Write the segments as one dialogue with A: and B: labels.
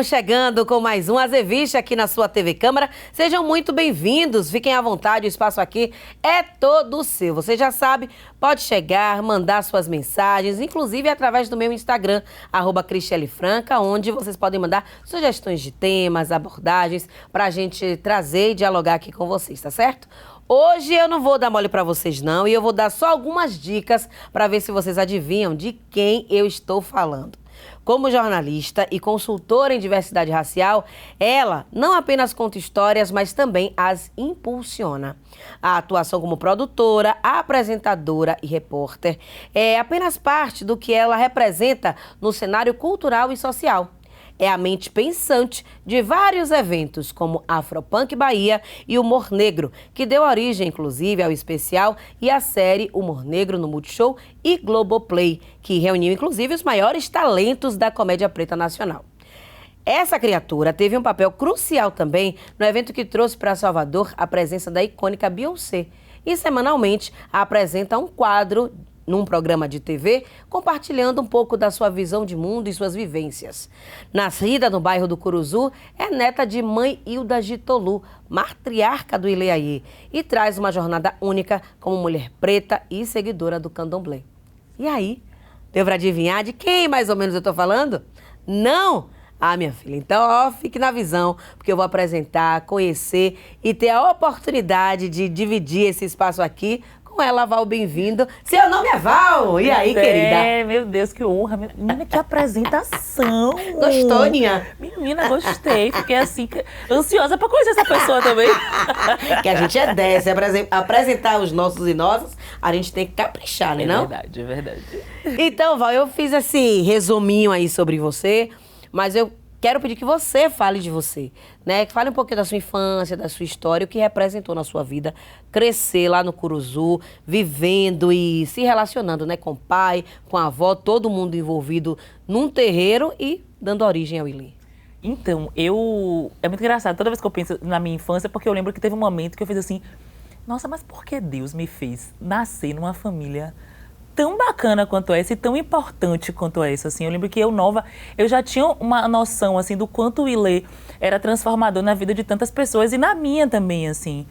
A: Estamos chegando com mais um Azevich aqui na sua TV Câmara. Sejam muito bem-vindos, fiquem à vontade, o espaço aqui é todo seu. Você já sabe, pode chegar, mandar suas mensagens, inclusive através do meu Instagram, @CristieleFranca, onde vocês podem mandar sugestões de temas, abordagens, para a gente trazer e dialogar aqui com vocês, tá certo? Hoje eu não vou dar mole para vocês não, e eu vou dar só algumas dicas para ver se vocês adivinham de quem eu estou falando. Como jornalista e consultora em diversidade racial, ela não apenas conta histórias, mas também as impulsiona. A atuação como produtora, apresentadora e repórter é apenas parte do que ela representa no cenário cultural e social. É a mente pensante de vários eventos, como Afropunk Bahia e Humor Negro, que deu origem, inclusive, ao especial e à série Humor Negro no Multishow e Globoplay, que reuniu, inclusive, os maiores talentos da comédia preta nacional. Essa criatura teve um papel crucial também no evento que trouxe para Salvador a presença da icônica Beyoncé e, semanalmente, apresenta um quadro num programa de TV, compartilhando um pouco da sua visão de mundo e suas vivências. Nascida no bairro do Curuzu, é neta de mãe Hilda Gitolu, matriarca do Ileaie, e traz uma jornada única como mulher preta e seguidora do candomblé. E aí, deu para adivinhar de quem mais ou menos eu estou falando? Não? Ah, minha filha, então ó, fique na visão, porque eu vou apresentar, conhecer e ter a oportunidade de dividir esse espaço aqui com ela, Val, bem-vindo. Seu nome é Val, e aí, querida?
B: É, meu Deus, que honra. Menina, que apresentação.
A: Gostou, Ninha?
B: Menina, gostei. Fiquei assim, ansiosa pra conhecer essa pessoa também.
A: Que a gente é dessa, apresentar os nossos e nossas, a gente tem que caprichar, né, não?
B: É verdade, é verdade.
A: Então, Val, eu fiz esse resuminho aí sobre você, mas eu quero pedir que você fale de você, né? Que fale um pouquinho da sua infância, da sua história, o que representou na sua vida crescer lá no Curuzu, vivendo e se relacionando, né? Com o pai, com a avó, todo mundo envolvido num terreiro e dando origem ao Ilê.
B: Então, é muito engraçado, toda vez que eu penso na minha infância, porque eu lembro que teve um momento que eu fiz assim, nossa, mas por que Deus me fez nascer numa família tão bacana quanto essa e tão importante quanto essa, assim. Eu lembro que eu já tinha uma noção, assim, do quanto o Ilê era transformador na vida de tantas pessoas e na minha também, assim.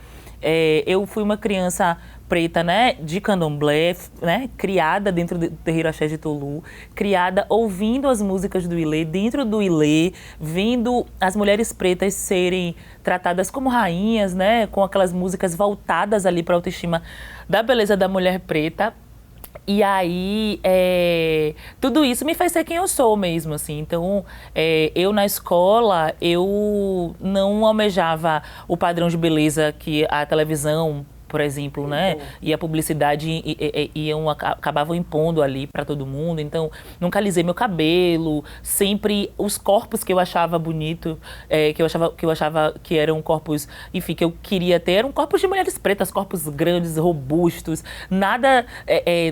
B: Eu fui uma criança preta, né, de candomblé, né, criada dentro do terreiro Axé de Tolu, criada ouvindo as músicas do Ilê, dentro do Ilê, vendo as mulheres pretas serem tratadas como rainhas, né, com aquelas músicas voltadas ali para a autoestima da beleza da mulher preta. E aí, tudo isso me fez ser quem eu sou mesmo, assim. Então, eu na escola, eu não almejava o padrão de beleza que a televisão, por exemplo, né? E a publicidade acabavam impondo ali para todo mundo. Então, nunca alisei meu cabelo. Sempre os corpos que eu achava bonito, que eu achava que eram corpos, enfim, que eu queria ter, eram corpos de mulheres pretas, corpos grandes, robustos, nada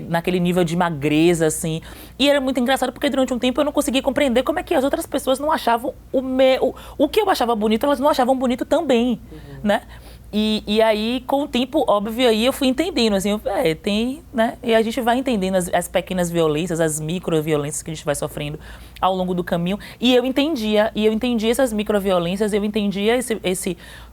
B: naquele nível de magreza, assim. E era muito engraçado porque durante um tempo eu não conseguia compreender como é que as outras pessoas não achavam o que eu achava bonito, elas não achavam bonito também, né? E aí, com o tempo, óbvio, aí eu fui entendendo, assim, tem, né? E a gente vai entendendo as pequenas violências, as microviolências que a gente vai sofrendo ao longo do caminho. E eu entendia essas microviolências, eu entendia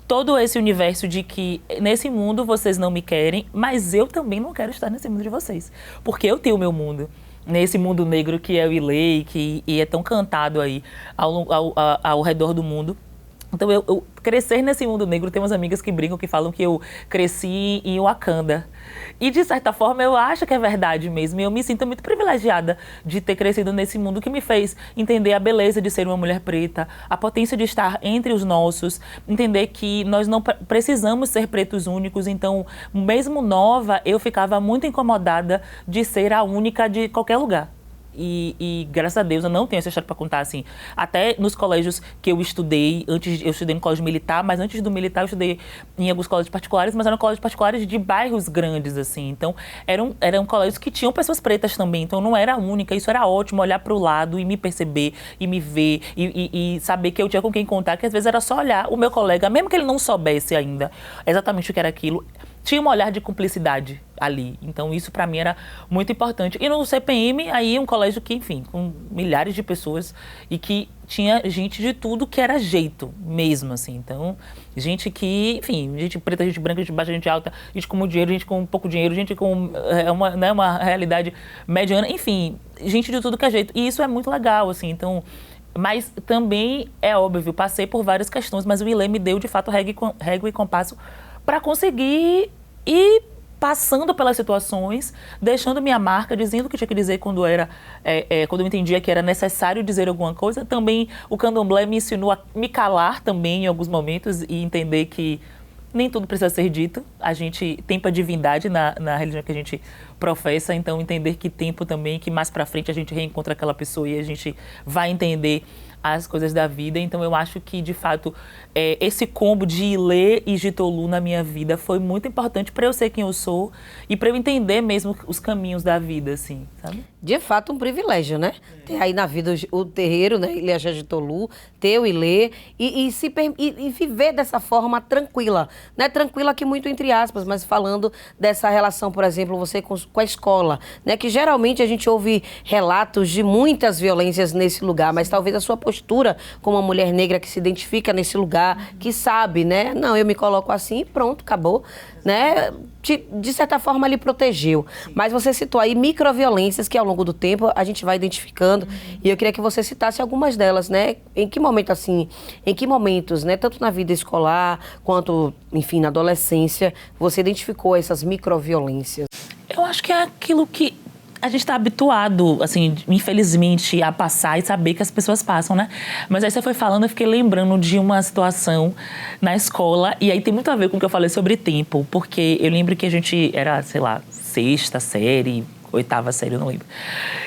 B: todo esse universo de que nesse mundo vocês não me querem, mas eu também não quero estar nesse mundo de vocês. Porque eu tenho o meu mundo. Nesse mundo negro que é o Ilê, e é tão cantado aí ao redor do mundo. Então, eu crescer nesse mundo negro, tem umas amigas que brincam, que falam que eu cresci em Wakanda. E, de certa forma, eu acho que é verdade mesmo. E eu me sinto muito privilegiada de ter crescido nesse mundo que me fez entender a beleza de ser uma mulher preta, a potência de estar entre os nossos, entender que nós não precisamos ser pretos únicos. Então, mesmo nova, eu ficava muito incomodada de ser a única de qualquer lugar. E graças a Deus eu não tenho essa história para contar, assim. Até nos colégios que eu estudei, eu estudei no colégio militar, mas antes do militar eu estudei em alguns colégios particulares, mas eram colégios particulares de bairros grandes, assim. Então, eram colégios que tinham pessoas pretas também, então eu não era a única. Isso era ótimo, olhar para o lado e me perceber, e me ver, e saber que eu tinha com quem contar, que às vezes era só olhar o meu colega, mesmo que ele não soubesse ainda exatamente o que era aquilo. tinha um olhar de cumplicidade ali. Então, isso para mim era muito importante. E no CPM, aí um colégio que, enfim, com milhares de pessoas e que tinha gente de tudo que era jeito mesmo, assim. Então, gente que, enfim, gente preta, gente branca, gente baixa, gente alta, gente com muito dinheiro, gente com pouco dinheiro, gente com uma realidade mediana, enfim, gente de tudo que é jeito. E isso é muito legal, assim. Então, mas também é óbvio, passei por várias questões, mas o ILE me deu, de fato, régua e compasso para conseguir ir passando pelas situações, deixando minha marca, dizendo o que tinha que dizer quando quando eu entendia que era necessário dizer alguma coisa. Também o candomblé me ensinou a me calar também em alguns momentos e entender que nem tudo precisa ser dito. A gente tem a divindade na religião que a gente professa, então entender que tempo também, que mais pra frente a gente reencontra aquela pessoa e a gente vai entender as coisas da vida. Então eu acho que, de fato, esse combo de Ilê e Jitolu na minha vida foi muito importante para eu ser quem eu sou e para eu entender mesmo os caminhos da vida, assim, sabe?
A: De fato, um privilégio, né? Ter aí na vida o terreiro, né? Ilê Axé Jitolu, ter o Ilê e viver dessa forma tranquila. Não é tranquila aqui muito entre aspas, mas falando dessa relação, por exemplo, você com a escola, né? Que geralmente a gente ouve relatos de muitas violências nesse lugar, mas talvez a sua postura como uma mulher negra que se identifica nesse lugar, que sabe, né? Não, eu me coloco assim e pronto, acabou, né? De certa forma, lhe protegeu. Sim. Mas você citou aí microviolências que, ao longo do tempo, a gente vai identificando. E eu queria que você citasse algumas delas, né? Em que momento, assim, em que momentos, né? Tanto na vida escolar, quanto, enfim, na adolescência, você identificou essas microviolências?
B: Eu acho que é aquilo que a gente está habituado, assim, infelizmente, a passar e saber que as pessoas passam, né? Mas aí você foi falando, eu fiquei lembrando de uma situação na escola, e aí tem muito a ver com o que eu falei sobre tempo, porque eu lembro que a gente era, sei lá, 6ª série, 8ª série, eu não lembro.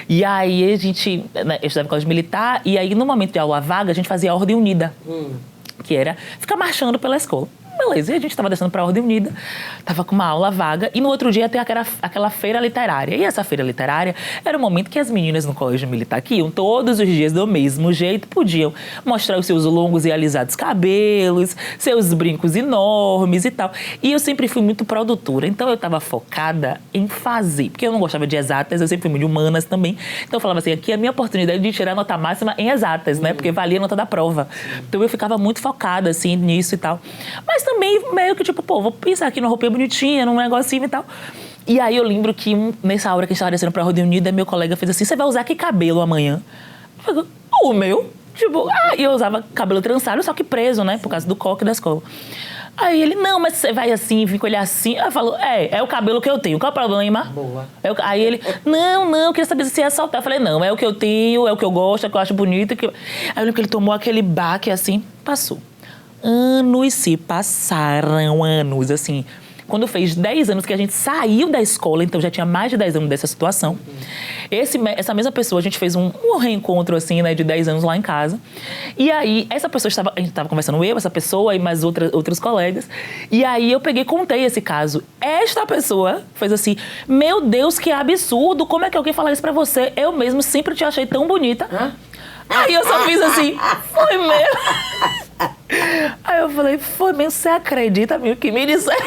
B: E aí a gente, né, eu estudava em colégio militar, e aí no momento de aula vaga, a gente fazia a Ordem Unida, que era ficar marchando pela escola. Beleza, e a gente estava descendo para a Ordem Unida, estava com uma aula vaga, e no outro dia tem aquela feira literária. E essa feira literária era o momento que as meninas no colégio militar, que iam todos os dias do mesmo jeito, podiam mostrar os seus longos e alisados cabelos, seus brincos enormes e tal. E eu sempre fui muito produtora, então eu estava focada em fazer, porque eu não gostava de exatas, eu sempre fui muito de humanas também. Então eu falava assim, aqui é a minha oportunidade de tirar a nota máxima em exatas, né? Porque valia a nota da prova. Então eu ficava muito focada, assim, nisso e tal. Mas também meio que tipo, pô, vou pensar aqui numa roupinha bonitinha, num negocinho e tal. E aí eu lembro que nessa hora que a gente estava descendo pra Ordem Unida, meu colega fez assim, você vai usar que cabelo amanhã? Eu falei, o meu? Tipo, e eu usava cabelo trançado, só que preso, né, por causa do coque da escola. Aí ele, não, mas você vai assim, vir com ele assim. Aí eu falo, é o cabelo que eu tenho, qual é o problema?
A: Boa.
B: Aí ele, não, eu queria saber se ia saltar. Eu falei, não, é o que eu tenho, é o que eu gosto, é o que eu acho bonito. Aí eu lembro que ele tomou aquele baque assim, passou. Anos se passaram, anos, assim. Quando fez 10 anos que a gente saiu da escola, então já tinha mais de 10 anos dessa situação. Essa mesma pessoa, a gente fez um reencontro, assim, né, de 10 anos lá em casa. E aí, essa pessoa a gente estava conversando, essa pessoa e mais outros colegas. E aí eu peguei e contei esse caso. Esta pessoa fez assim, meu Deus, que absurdo, como é que alguém fala isso pra você? Eu mesmo sempre te achei tão bonita. Aí eu só fiz assim, foi mesmo. Aí eu falei, foi mesmo, você acredita mesmo que me disseram?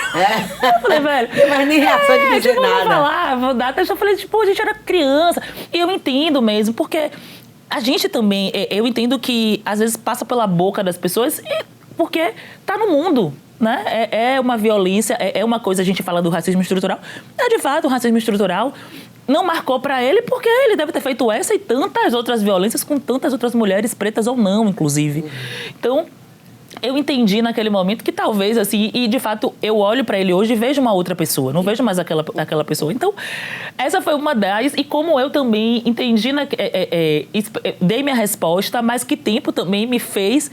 B: Eu falei, velho...
A: Mas nem reação de dizer
B: tipo,
A: nada.
B: Vou dar, eu falei, tipo, a gente era criança. E eu entendo mesmo, porque a gente também, eu entendo que às vezes passa pela boca das pessoas, porque tá no mundo, né? É uma violência, é uma coisa, a gente fala do racismo estrutural. De fato, o racismo estrutural não marcou pra ele porque ele deve ter feito essa e tantas outras violências com tantas outras mulheres, pretas ou não, inclusive. Então, eu entendi naquele momento que talvez, assim, e de fato eu olho pra ele hoje e vejo uma outra pessoa, não vejo mais aquela pessoa. Então, essa foi uma das, e como eu também entendi, dei minha resposta, mas que tempo também me fez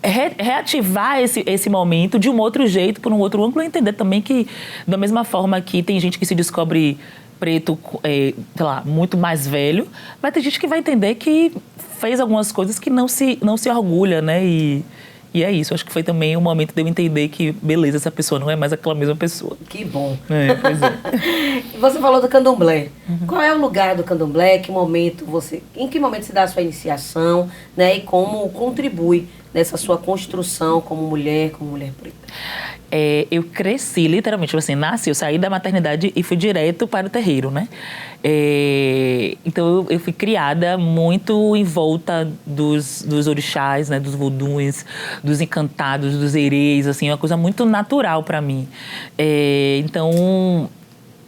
B: reativar esse momento de um outro jeito, por um outro ângulo, e entender também que, da mesma forma que tem gente que se descobre preto, sei lá, muito mais velho, vai ter gente que vai entender que fez algumas coisas que não se orgulha, né? E é isso, acho que foi também um momento de eu entender que, beleza, essa pessoa não é mais aquela mesma pessoa.
A: Que bom.
B: Pois é.
A: Você falou do candomblé. Qual é o lugar do candomblé? Em que momento você dá a sua iniciação, né? E como contribui nessa sua construção como mulher preta?
B: Eu cresci, literalmente, assim, nasci, eu saí da maternidade e fui direto para o terreiro, né? Então, eu fui criada muito em volta dos orixás, né? Dos voduns, dos encantados, dos erês, assim, uma coisa muito natural para mim. Então,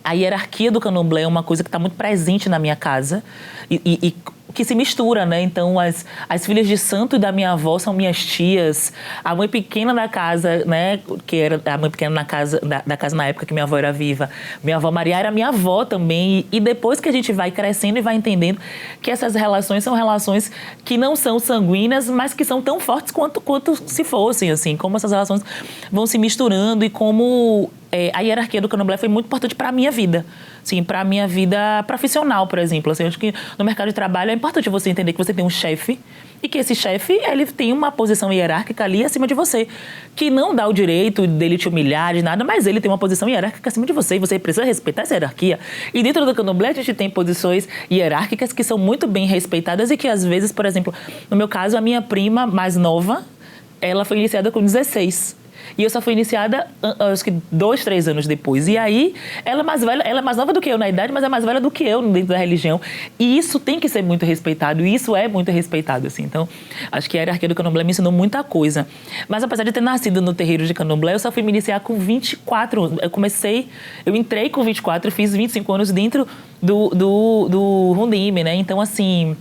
B: a hierarquia do candomblé é uma coisa que está muito presente na minha casa e que se mistura, né? Então, as filhas de santo da minha avó são minhas tias. A mãe pequena da casa, né? Que era a mãe pequena da casa na época que minha avó era viva. Minha avó Maria era minha avó também. E depois que a gente vai crescendo e vai entendendo que essas relações são relações que não são sanguíneas, mas que são tão fortes quanto se fossem, assim. Como essas relações vão se misturando e como a hierarquia do candomblé foi muito importante para a minha vida. Sim, para a minha vida profissional, por exemplo. Assim, eu acho que no mercado de trabalho é importante você entender que você tem um chefe e que esse chefe, ele tem uma posição hierárquica ali acima de você, que não dá o direito dele te humilhar de nada, mas ele tem uma posição hierárquica acima de você e você precisa respeitar essa hierarquia. E dentro do candomblé a gente tem posições hierárquicas que são muito bem respeitadas e que às vezes, por exemplo, no meu caso, a minha prima mais nova, ela foi iniciada com 16. E eu só fui iniciada, acho que 2, 3 anos depois. E aí, ela é mais nova do que eu na idade, mas é mais velha do que eu dentro da religião. E isso tem que ser muito respeitado. E isso é muito respeitado, assim. Então, acho que a hierarquia do candomblé me ensinou muita coisa. Mas apesar de ter nascido no terreiro de candomblé, eu só fui me iniciar com 24 anos. Eu entrei com 24, fiz 25 anos dentro do Rundime, né? Então, assim...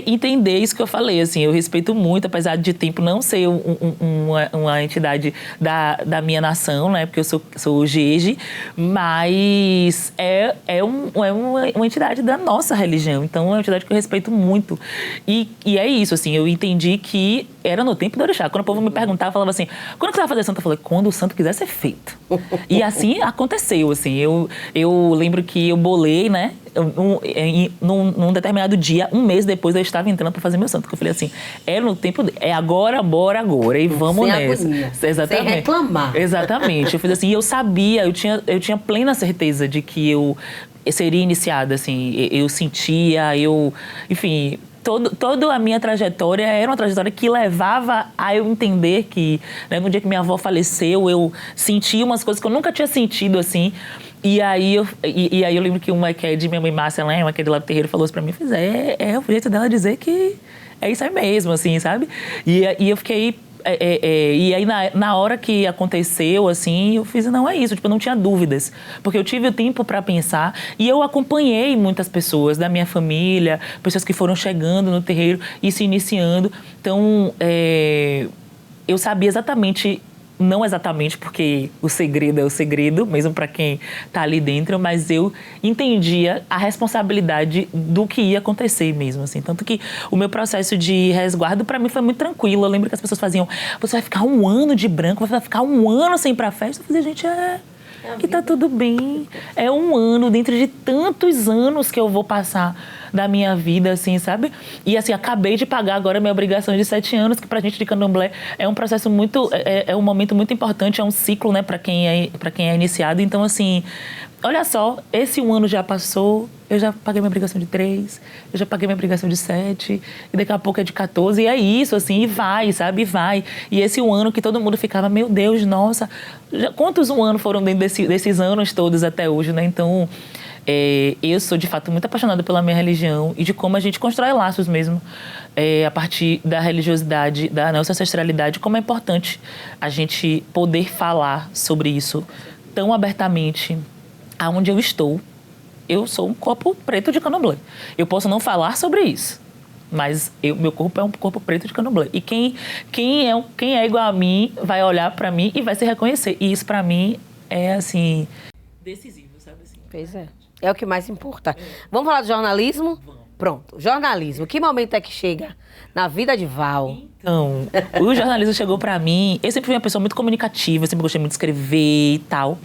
B: entender isso que eu falei, assim, eu respeito muito, apesar de tempo não ser uma entidade da minha nação, né, porque eu sou jeje, mas é uma entidade da nossa religião, então é uma entidade que eu respeito muito. E é isso, assim, eu entendi que era no tempo do orixá. Quando o povo me perguntava, eu falava assim, quando você vai fazer santo? Eu falei, quando o santo quiser ser feito. E assim aconteceu, assim, eu lembro que eu bolei, né, num determinado dia, um mês depois eu estava entrando para fazer meu santo. Porque eu falei assim, no tempo, agora, bora agora, e vamos
A: sem
B: nessa.
A: Agonia,
B: exatamente.
A: sem reclamar. Exatamente.
B: Eu fiz assim, eu sabia, eu tinha plena certeza de que eu seria iniciada, assim, eu sentia, enfim... Toda a minha trajetória era uma trajetória que levava a eu entender que, né, no dia que minha avó faleceu, eu senti umas coisas que eu nunca tinha sentido, assim. E aí eu lembro que uma que é de minha mãe Márcia, né, uma que é de lá do terreiro, falou isso pra mim, é o jeito dela dizer que é isso aí mesmo, assim, sabe? E eu fiquei... e aí, na hora que aconteceu, assim, eu fiz, não, é isso. Tipo, eu não tinha dúvidas. Porque eu tive o tempo para pensar e eu acompanhei muitas pessoas da minha família, pessoas que foram chegando no terreiro e se iniciando. Então, eu sabia exatamente... Não exatamente porque o segredo é o segredo, mesmo para quem está ali dentro, mas eu entendia a responsabilidade do que ia acontecer mesmo, assim. Tanto que o meu processo de resguardo, para mim, foi muito tranquilo. Eu lembro que as pessoas faziam, você vai ficar 1 ano de branco, você vai ficar 1 ano sem ir pra festa. Eu falei, gente, que tá tudo bem. É 1 ano, dentro de tantos anos que eu vou passar da minha vida, assim, sabe? E, assim, acabei de pagar agora a minha obrigação de 7 anos, que pra gente de candomblé é um processo muito... É um momento muito importante, é um ciclo, né, pra quem é iniciado. Então, assim, olha só, esse 1 ano já passou, eu já paguei minha obrigação de 3, eu já paguei minha obrigação de 7, e daqui a pouco é de 14, e é isso, assim, e vai, sabe? E vai. E esse 1 ano que todo mundo ficava, meu Deus, nossa, quantos 1 ano foram dentro desses anos todos até hoje, né? Então... eu sou, de fato, muito apaixonada pela minha religião e de como a gente constrói laços mesmo a partir da religiosidade, da nossa ancestralidade, como é importante a gente poder falar sobre isso tão abertamente aonde eu estou. Eu sou um corpo preto de candomblé. Eu posso não falar sobre isso, mas meu corpo é um corpo preto de candomblé. E quem é igual a mim vai olhar para mim e vai se reconhecer. E isso, para mim, é, assim, decisivo, sabe? Assim,
A: pois é. É o que mais importa. Vamos falar de jornalismo? Vamos. Pronto, jornalismo. Que momento é que chega na vida de Val?
B: Então, o jornalismo chegou pra mim... Eu sempre fui uma pessoa muito comunicativa, sempre gostei muito de escrever e tal.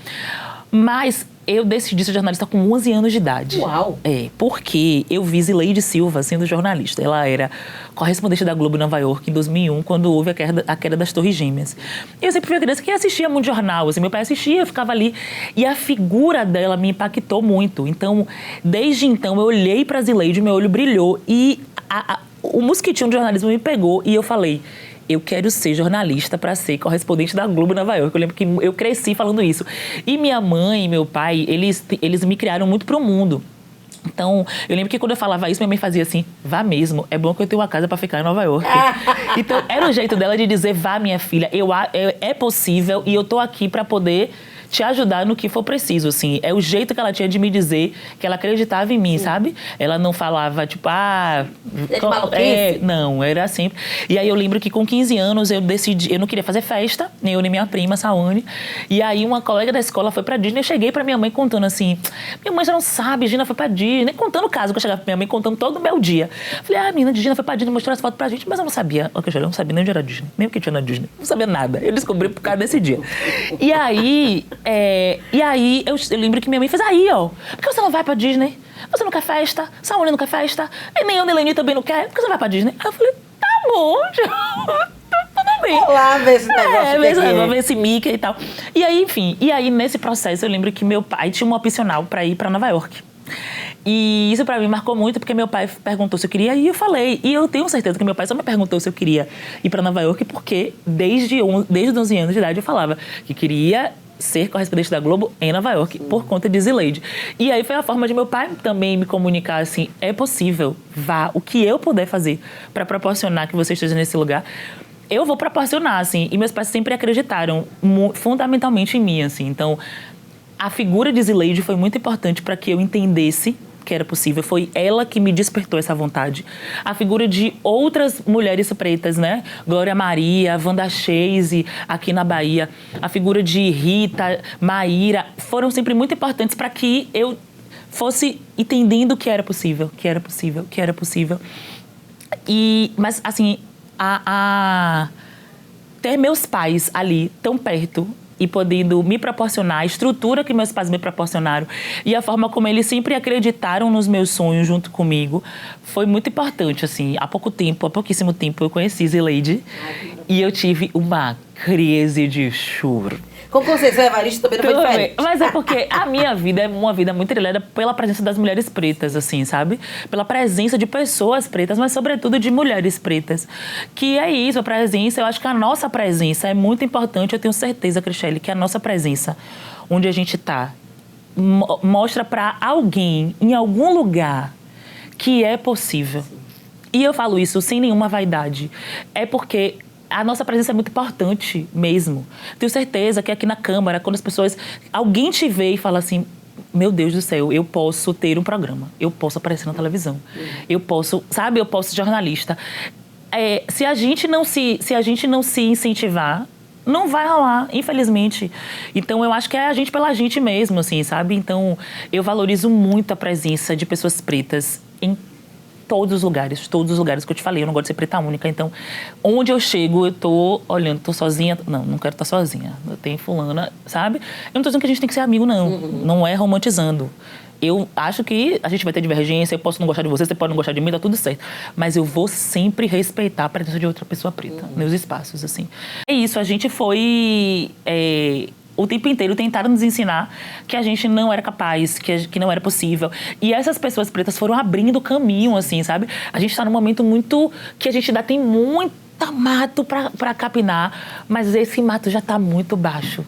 B: Mas eu decidi ser jornalista com 11 anos de idade.
A: Uau!
B: Porque eu vi Zileide Silva sendo jornalista. Ela era correspondente da Globo em Nova York em 2001, quando houve a queda das Torres Gêmeas. E eu sempre fui uma criança que assistia muito jornal. Assim, meu pai assistia, eu ficava ali. E a figura dela me impactou muito. Então, desde então, eu olhei pra Zileide, meu olho brilhou. E o mosquitinho do jornalismo me pegou. E eu falei... eu quero ser jornalista para ser correspondente da Globo em Nova York. Eu lembro que eu cresci falando isso. E minha mãe e meu pai, eles me criaram muito pro mundo. Então, eu lembro que quando eu falava isso, minha mãe fazia assim, vá mesmo, é bom que eu tenho uma casa para ficar em Nova York. Então, era o jeito dela de dizer, vá minha filha, é possível e eu tô aqui para poder te ajudar no que for preciso, assim. É o jeito que ela tinha de me dizer que ela acreditava em mim, sabe? Ela não falava, tipo, não, era sempre. E aí eu lembro que com 15 anos eu decidi, eu não queria fazer festa, nem eu nem minha prima, Sawane. E aí uma colega da escola foi pra Disney, eu cheguei pra minha mãe contando assim, minha mãe já não sabe, Gina foi pra Disney, contando o caso, que eu chegava pra minha mãe contando todo o meu dia. Falei, a menina de Gina foi pra Disney, mostrou as fotos pra gente, mas eu não sabia, eu não sabia nem onde era Disney, nem o que tinha na Disney, não sabia nada. Eu descobri por causa desse dia. E aí eu lembro que minha mãe fez, por que você não vai pra Disney? Você não quer festa? Saúde não quer festa? E nem eu, nem Leni também não quer? Por que você não vai pra Disney? Aí eu falei, tá bom, tudo bem.
A: Vou lá ver esse negócio
B: ver esse Mickey e tal. E aí, enfim, nesse processo eu lembro que meu pai tinha uma opcional pra ir pra Nova York. E isso pra mim marcou muito, porque meu pai perguntou se eu queria ir e eu falei. E eu tenho certeza que meu pai só me perguntou se eu queria ir pra Nova York porque desde os 11 anos de idade eu falava que queria ser correspondente da Globo em Nova York por conta de Zileide. E aí foi a forma de meu pai também me comunicar assim, é possível, vá, o que eu puder fazer pra proporcionar que você esteja nesse lugar, eu vou proporcionar, assim. E meus pais sempre acreditaram fundamentalmente em mim, assim. Então, a figura de Zileide foi muito importante para que eu entendesse que era possível. Foi ela que me despertou essa vontade. A figura de outras mulheres pretas, né? Glória Maria, Wanda Chase, aqui na Bahia. A figura de Rita, Maíra, foram sempre muito importantes para que eu fosse entendendo que era possível, que era possível, que era possível. Mas, assim, ter meus pais ali, tão perto, e podendo me proporcionar a estrutura que meus pais me proporcionaram e a forma como eles sempre acreditaram nos meus sonhos junto comigo, foi muito importante, assim. Há pouquíssimo tempo, eu conheci Zileide e eu tive uma crise de choro.
A: Com Conceição Evaristo também não foi diferente.
B: Mas é porque a minha vida é uma vida muito trilhada pela presença das mulheres pretas, assim, sabe? Pela presença de pessoas pretas, mas sobretudo de mulheres pretas. Que é isso, a presença, eu acho que a nossa presença é muito importante, eu tenho certeza, Cristiane, que a nossa presença, onde a gente tá, mostra pra alguém, em algum lugar, que é possível. E eu falo isso sem nenhuma vaidade. É porque a nossa presença é muito importante mesmo. Tenho certeza que aqui na Câmara, quando as pessoas... Alguém te vê e fala assim, meu Deus do céu, eu posso ter um programa, eu posso aparecer na televisão, eu posso, sabe, eu posso ser jornalista. Se a gente não se incentivar, não vai rolar, infelizmente. Então, eu acho que é a gente pela gente mesmo, assim, sabe? Então, eu valorizo muito a presença de pessoas pretas em todos os lugares que eu te falei. Eu não gosto de ser preta única. Então, onde eu chego, eu tô olhando, tô sozinha. Não quero estar sozinha. Eu tenho fulana, sabe? Eu não tô dizendo que a gente tem que ser amigo, não. Não é romantizando. Eu acho que a gente vai ter divergência, eu posso não gostar de você pode não gostar de mim, tá tudo certo. Mas eu vou sempre respeitar a presença de outra pessoa preta, meus espaços, assim. É isso, a gente foi... o tempo inteiro tentaram nos ensinar que a gente não era capaz, que não era possível. E essas pessoas pretas foram abrindo o caminho, assim, sabe? A gente tá num momento muito... que a gente ainda tem muita mato pra capinar, mas esse mato já tá muito baixo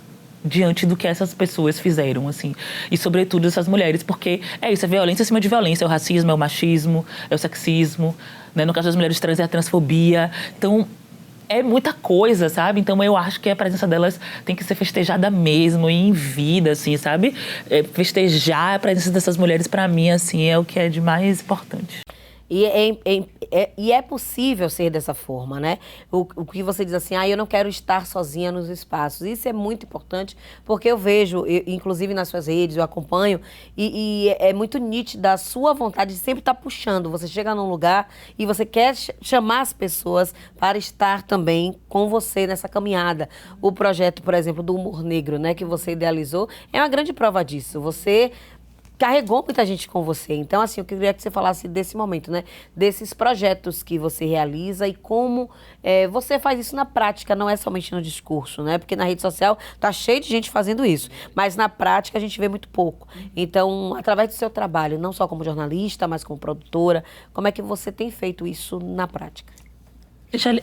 B: diante do que essas pessoas fizeram, assim. E, sobretudo, essas mulheres, porque é isso, é violência acima de violência. É o racismo, é o machismo, é o sexismo, né? No caso das mulheres trans, é a transfobia. Então, é muita coisa, sabe? Então, eu acho que a presença delas tem que ser festejada mesmo, e em vida, assim, sabe? Festejar a presença dessas mulheres, pra mim, assim, é o que é de mais importante.
A: E é possível ser dessa forma, né? O que você diz assim, eu não quero estar sozinha nos espaços. Isso é muito importante, porque eu vejo, inclusive nas suas redes, eu acompanho, e é muito nítida a sua vontade de sempre estar puxando. Você chega num lugar e você quer chamar as pessoas para estar também com você nessa caminhada. O projeto, por exemplo, do Humor Negro, né, que você idealizou, é uma grande prova disso. Você carregou muita gente com você. Então, assim, eu queria que você falasse desse momento, né? Desses projetos que você realiza e como você faz isso na prática, não é somente no discurso, né? Porque na rede social tá cheio de gente fazendo isso, mas na prática a gente vê muito pouco. Então, através do seu trabalho, não só como jornalista, mas como produtora, como é que você tem feito isso na prática?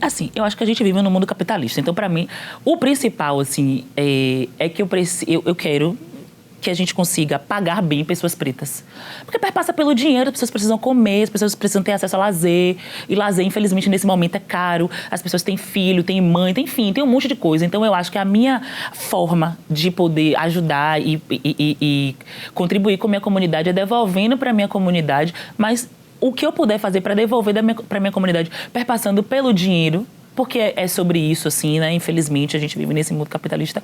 B: Assim, eu acho que a gente vive num mundo capitalista. Então, pra mim, o principal, assim, é que eu quero que a gente consiga pagar bem pessoas pretas. Porque perpassa pelo dinheiro, as pessoas precisam comer, as pessoas precisam ter acesso a lazer. E lazer, infelizmente, nesse momento é caro. As pessoas têm filho, têm mãe, enfim, tem um monte de coisa. Então, eu acho que a minha forma de poder ajudar e contribuir com a minha comunidade é devolvendo para a minha comunidade, mas o que eu puder fazer para devolver para a minha comunidade, perpassando pelo dinheiro, porque é sobre isso, assim, né? Infelizmente, a gente vive nesse mundo capitalista.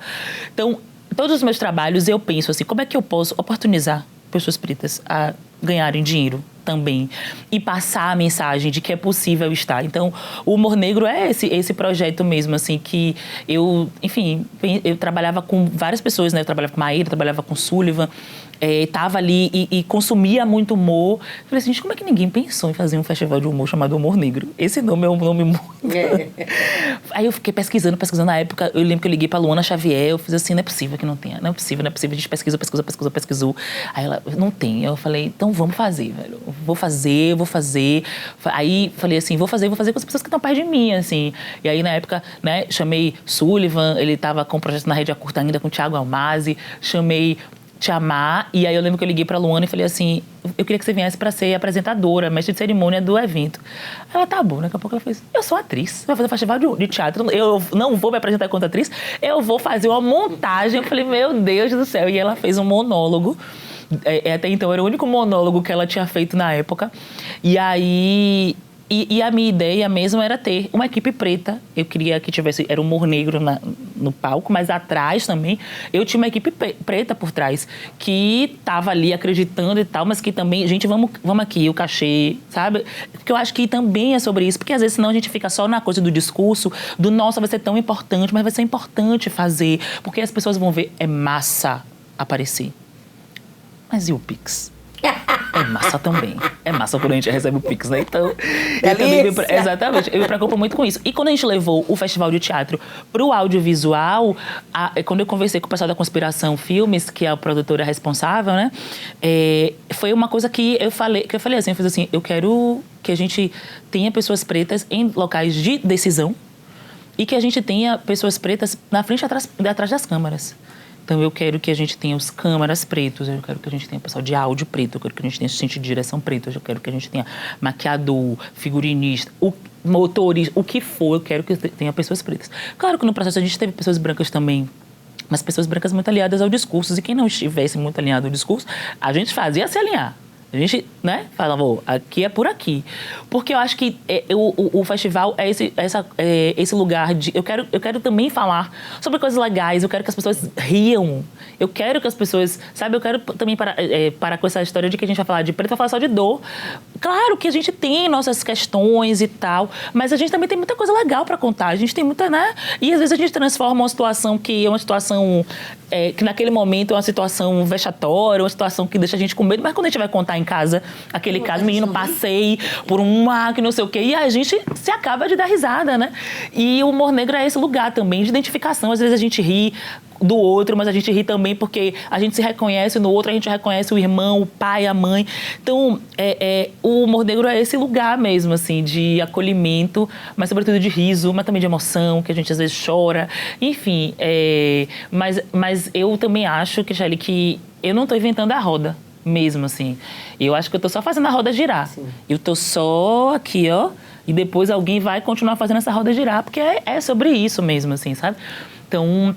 B: Então, todos os meus trabalhos, eu penso assim, como é que eu posso oportunizar pessoas pretas a ganharem dinheiro também e passar a mensagem de que é possível estar. Então, o Humor Negro é esse projeto mesmo, assim, que eu, enfim, eu trabalhava com várias pessoas, né? Eu trabalhava com Maíra, trabalhava com Sullivan, tava ali e consumia muito humor. Eu falei assim, gente, como é que ninguém pensou em fazer um festival de humor chamado Humor Negro? Esse nome é um nome muito... Aí eu fiquei pesquisando. Na época, eu lembro que eu liguei pra Luana Xavier, eu fiz assim, não é possível que não tenha, não é possível. A gente pesquisou. Aí ela, não tem. Eu falei, então vamos fazer, velho. Vou fazer. Aí falei assim, vou fazer com as pessoas que estão perto de mim, assim. E aí, na época, né, chamei Sullivan, ele tava com um projeto na Rede Curta ainda com o Thiago Almazi, chamei Tiamar, e aí eu lembro que eu liguei pra Luana e falei assim, eu queria que você viesse pra ser apresentadora, mestre de cerimônia do evento. Ela, tá bom, daqui a pouco ela fez, eu sou atriz, vai fazer festival de teatro, eu não vou me apresentar enquanto atriz, eu vou fazer uma montagem. Eu falei, meu Deus do céu, e ela fez um monólogo. Até então era o único monólogo que ela tinha feito na época. E aí... E a minha ideia mesmo era ter uma equipe preta. Eu queria que tivesse... Era Humor Negro no palco, mas atrás também eu tinha uma equipe preta por trás, que tava ali acreditando e tal, mas que também... Gente, vamos aqui, o cachê, sabe? Porque eu acho que também é sobre isso. Porque às vezes senão a gente fica só na coisa do discurso, do nossa, vai ser tão importante, mas vai ser importante fazer. Porque as pessoas vão ver, é massa aparecer. Mas e o Pix? É massa também. É massa quando a gente recebe o Pix, né? Então, exatamente, eu me preocupo muito com isso. E quando a gente levou o Festival de Teatro pro audiovisual, quando eu conversei com o pessoal da Conspiração Filmes, que é a produtora responsável, né? Foi uma coisa que eu falei assim, eu quero que a gente tenha pessoas pretas em locais de decisão e que a gente tenha pessoas pretas na frente e atrás das câmeras. Então, eu quero que a gente tenha os câmaras pretos, eu quero que a gente tenha o pessoal de áudio preto, eu quero que a gente tenha assistente de direção preto, eu quero que a gente tenha maquiador, figurinista, motorista, o que for, eu quero que tenha pessoas pretas. Claro que no processo a gente teve pessoas brancas também, mas pessoas brancas muito aliadas ao discurso, e quem não estivesse muito alinhado ao discurso, a gente fazia se alinhar. A gente, né, falava, aqui é por aqui. Porque eu acho que o festival é esse lugar de... Eu quero também falar sobre coisas legais, eu quero que as pessoas riam. Eu quero que as pessoas... Sabe, eu quero também parar com essa história de que a gente vai falar de preto, vai falar só de dor. Claro que a gente tem nossas questões e tal, mas a gente também tem muita coisa legal pra contar. A gente tem muita, né? E às vezes a gente transforma uma situação que é uma situação... que naquele momento é uma situação vexatória, uma situação que deixa a gente com medo, mas quando a gente vai contar em casa, aquele caso, menino, passei por que não sei o quê, e a gente se acaba de dar risada, né? E o Humor Negro é esse lugar também de identificação. Às vezes a gente ri do outro, mas a gente ri também porque a gente se reconhece no outro, a gente reconhece o irmão, o pai, a mãe. Então, o Humor Negro é esse lugar mesmo, assim, de acolhimento, mas sobretudo de riso, mas também de emoção, que a gente às vezes chora. Enfim, mas eu também acho, Shelly, que eu não estou inventando a roda mesmo, assim. Eu acho que eu tô só fazendo a roda girar. Sim. Eu tô só aqui, ó, e depois alguém vai continuar fazendo essa roda girar, porque é sobre isso mesmo, assim, sabe? Então,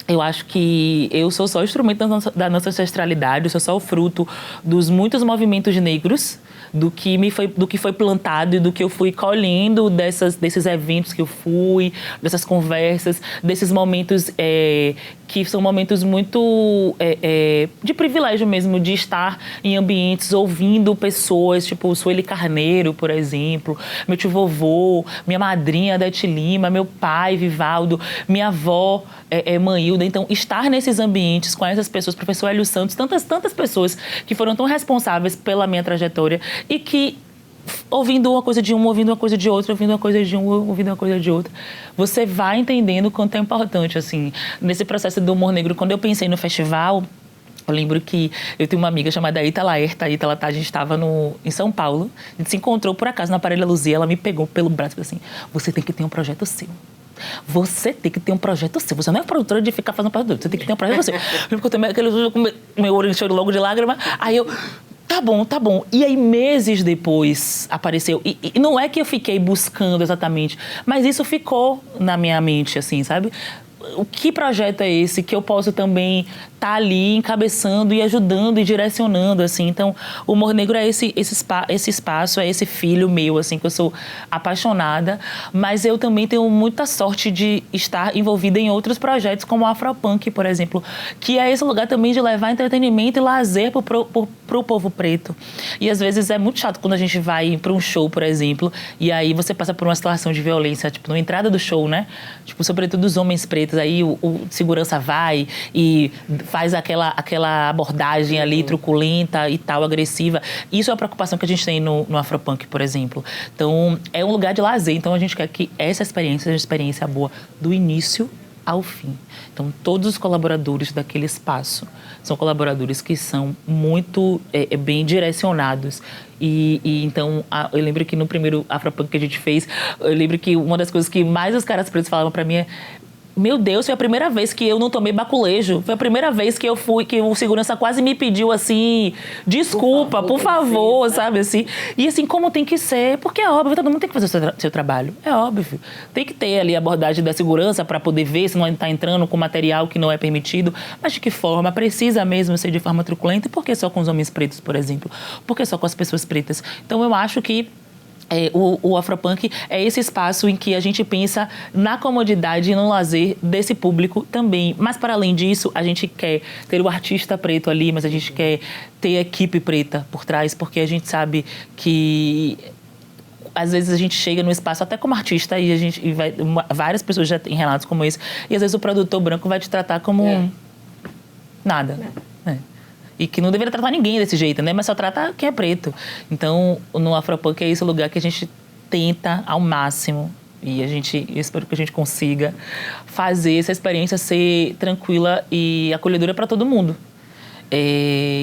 B: eu acho que eu sou só o instrumento da nossa ancestralidade, eu sou só o fruto dos muitos movimentos negros, do que foi plantado e do que eu fui colhendo desses eventos que eu fui, dessas conversas, desses momentos que são momentos muito de privilégio mesmo, de estar em ambientes ouvindo pessoas, tipo Sueli Carneiro, por exemplo, meu tio vovô, minha madrinha Dete Lima, meu pai Vivaldo, minha avó Manilda. Então, estar nesses ambientes com essas pessoas, professor Hélio Santos, tantas pessoas que foram tão responsáveis pela minha trajetória e que ouvindo uma coisa de um, ouvindo uma coisa de outro, ouvindo uma coisa de um, ouvindo uma coisa de outro, você vai entendendo o quanto é importante, assim, nesse processo do Humor Negro. Quando eu pensei no festival, Eu lembro que eu tenho uma amiga chamada Ita Laerta. A gente estava em São Paulo. A gente se encontrou, por acaso, na Parelha Luzia. Ela me pegou pelo braço e falou assim, você tem que ter um projeto seu. Você tem que ter um projeto seu. Você não é produtora de ficar fazendo projeto. Você tem que ter um projeto seu. Eu lembro que eu tenho meu olho encheu logo de lágrima. Aí eu... Tá bom. E aí, meses depois, apareceu. E não é que eu fiquei buscando exatamente, mas isso ficou na minha mente, assim, sabe? Que projeto é esse que eu posso também estar ali encabeçando e ajudando e direcionando, assim. Então, o Humor Negro é esse espaço, é esse filho meu, assim, que eu sou apaixonada. Mas eu também tenho muita sorte de estar envolvida em outros projetos, como o Afropunk, por exemplo, que é esse lugar também de levar entretenimento e lazer pro povo preto. E às vezes é muito chato quando a gente vai para um show, por exemplo, e aí você passa por uma situação de violência, tipo, na entrada do show, né? Tipo, sobretudo os homens pretos, aí o segurança vai e faz aquela abordagem ali truculenta e tal, agressiva. Isso é a preocupação que a gente tem no Afropunk, por exemplo. Então, é um lugar de lazer. Então, a gente quer que essa experiência seja uma experiência boa do início ao fim. Então, todos os colaboradores daquele espaço são colaboradores que são muito bem direcionados. Então, eu lembro que no primeiro Afropunk que a gente fez, eu lembro que uma das coisas que mais os caras pretos falavam pra mim é: meu Deus, foi a primeira vez que eu não tomei baculejo. Foi a primeira vez que que o segurança quase me pediu, assim, desculpa, por favor, sabe, assim. E assim, como tem que ser, porque é óbvio, todo mundo tem que fazer o seu trabalho. É óbvio. Tem que ter ali a abordagem da segurança para poder ver se não está entrando com material que não é permitido. Mas de que forma? Precisa mesmo ser de forma truculenta? E por que só com os homens pretos, por exemplo? Por que só com as pessoas pretas? Então, eu acho que o Afropunk é esse espaço em que a gente pensa na comodidade e no lazer desse público também. Mas, para além disso, a gente quer ter o artista preto ali, mas a gente quer ter a equipe preta por trás, porque a gente sabe que às vezes a gente chega no espaço até como artista e várias pessoas já têm relatos como esse, e às vezes o produtor branco vai te tratar como nada. E que não deveria tratar ninguém desse jeito, né? Mas só trata quem é preto. Então, no Afropunk é esse lugar que a gente tenta ao máximo, e eu espero que a gente consiga fazer essa experiência ser tranquila e acolhedora para todo mundo.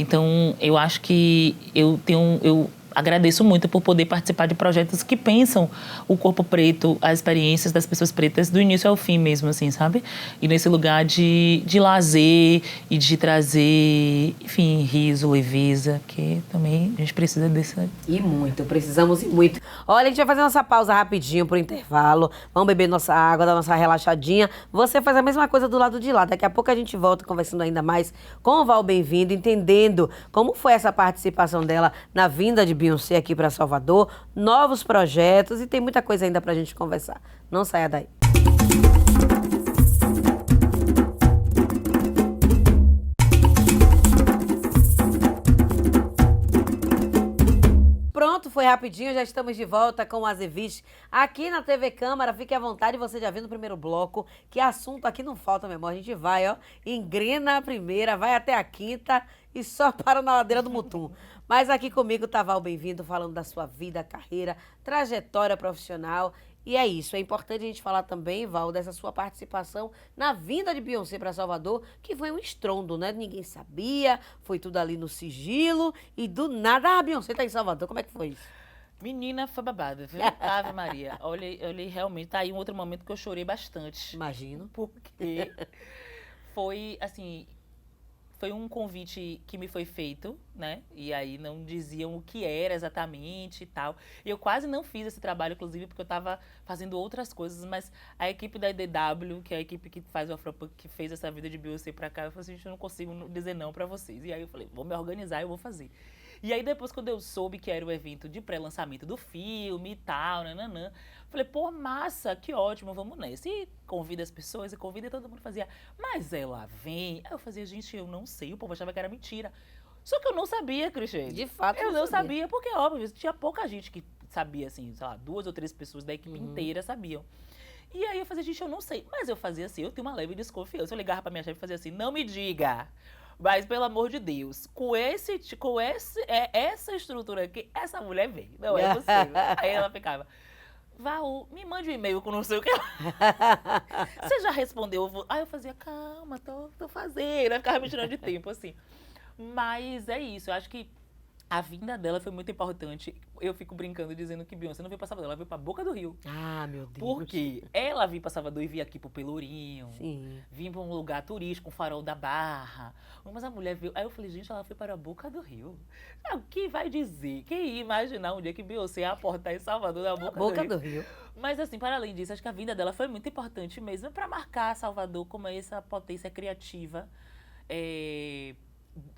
B: Então, eu acho que eu agradeço muito por poder participar de projetos que pensam o corpo preto, as experiências das pessoas pretas do início ao fim mesmo, assim, sabe? E nesse lugar de lazer e de trazer, enfim, riso, leveza, que também a gente precisa dessa...
A: E muito, precisamos e muito. Olha, a gente vai fazer nossa pausa rapidinho pro intervalo, vamos beber nossa água, dar nossa relaxadinha. Você faz a mesma coisa do lado de lá. Daqui a pouco a gente volta conversando ainda mais com o Val Bem-vindo, entendendo como foi essa participação dela na vinda de Beyoncé aqui para Salvador, novos projetos e tem muita coisa ainda pra gente conversar. Não saia daí. Pronto, foi rapidinho, já estamos de volta com o Azeviche aqui na TV Câmara. Fique à vontade, você já viu no primeiro bloco que assunto aqui não falta, meu irmão. A gente vai, ó, engrena a primeira, vai até a quinta e só para na ladeira do Mutum. Mas aqui comigo tá Val Bem-vindo, falando da sua vida, carreira, trajetória profissional. E é isso, é importante a gente falar também, Val, dessa sua participação na vinda de Beyoncé para Salvador, que foi um estrondo, né? Ninguém sabia, foi tudo ali no sigilo e do nada, a Beyoncé tá em Salvador. Como é que foi isso?
B: Menina, foi babado, viu? Ave Maria. Olhei realmente, tá aí um outro momento que eu chorei bastante.
A: Imagino.
B: Porque foi, assim... Foi um convite que me foi feito, né? E aí não diziam o que era exatamente e tal. E eu quase não fiz esse trabalho, inclusive, porque eu estava fazendo outras coisas. Mas a equipe da EDW, que é a equipe que faz o Afropunk, que fez essa vida de Beyoncé pra cá, eu falei assim, gente, eu não consigo dizer não pra vocês. E aí eu falei, vou me organizar e eu vou fazer. E aí depois, quando eu soube que era o evento de pré-lançamento do filme e tal, nananã, falei, pô, massa, que ótimo, vamos nessa. E convida as pessoas, e convida, e todo mundo fazia, mas ela vem. Aí eu fazia, gente, eu não sei, o povo achava que era mentira. Só que eu não sabia, Cristiane.
A: De fato,
B: eu não sabia, porque, óbvio, tinha pouca gente que sabia, assim, sei lá, 2 ou 3 pessoas da equipe inteira sabiam. E aí eu fazia, gente, eu não sei. Mas eu fazia assim, eu tenho uma leve desconfiança. Eu ligava pra minha chefe e fazia assim, não me diga. Mas, pelo amor de Deus, essa estrutura aqui, essa mulher vem. Não é possível. Aí ela ficava, Val, me mande um e-mail com não sei o que. Você já respondeu? Aí eu fazia, calma, tô fazendo. Aí ficava me tirando de tempo, assim. Mas é isso, eu acho que a vinda dela foi muito importante. Eu fico brincando dizendo que Beyoncé não veio pra Salvador, ela veio pra Boca do Rio.
A: Ah, meu Deus.
B: Porque ela vinha pra Salvador e vinha aqui pro Pelourinho.
A: Sim.
B: Vinha pra um lugar turístico, um farol da Barra. Mas a mulher veio. Aí eu falei, gente, ela foi para a Boca do Rio. Ah, quem vai dizer? Quem ia imaginar um dia que Beyoncé ia aportar em Salvador da Boca,
A: Boca
B: do
A: do Rio.
B: Mas assim, para além disso, acho que a vinda dela foi muito importante mesmo para marcar Salvador como essa potência criativa.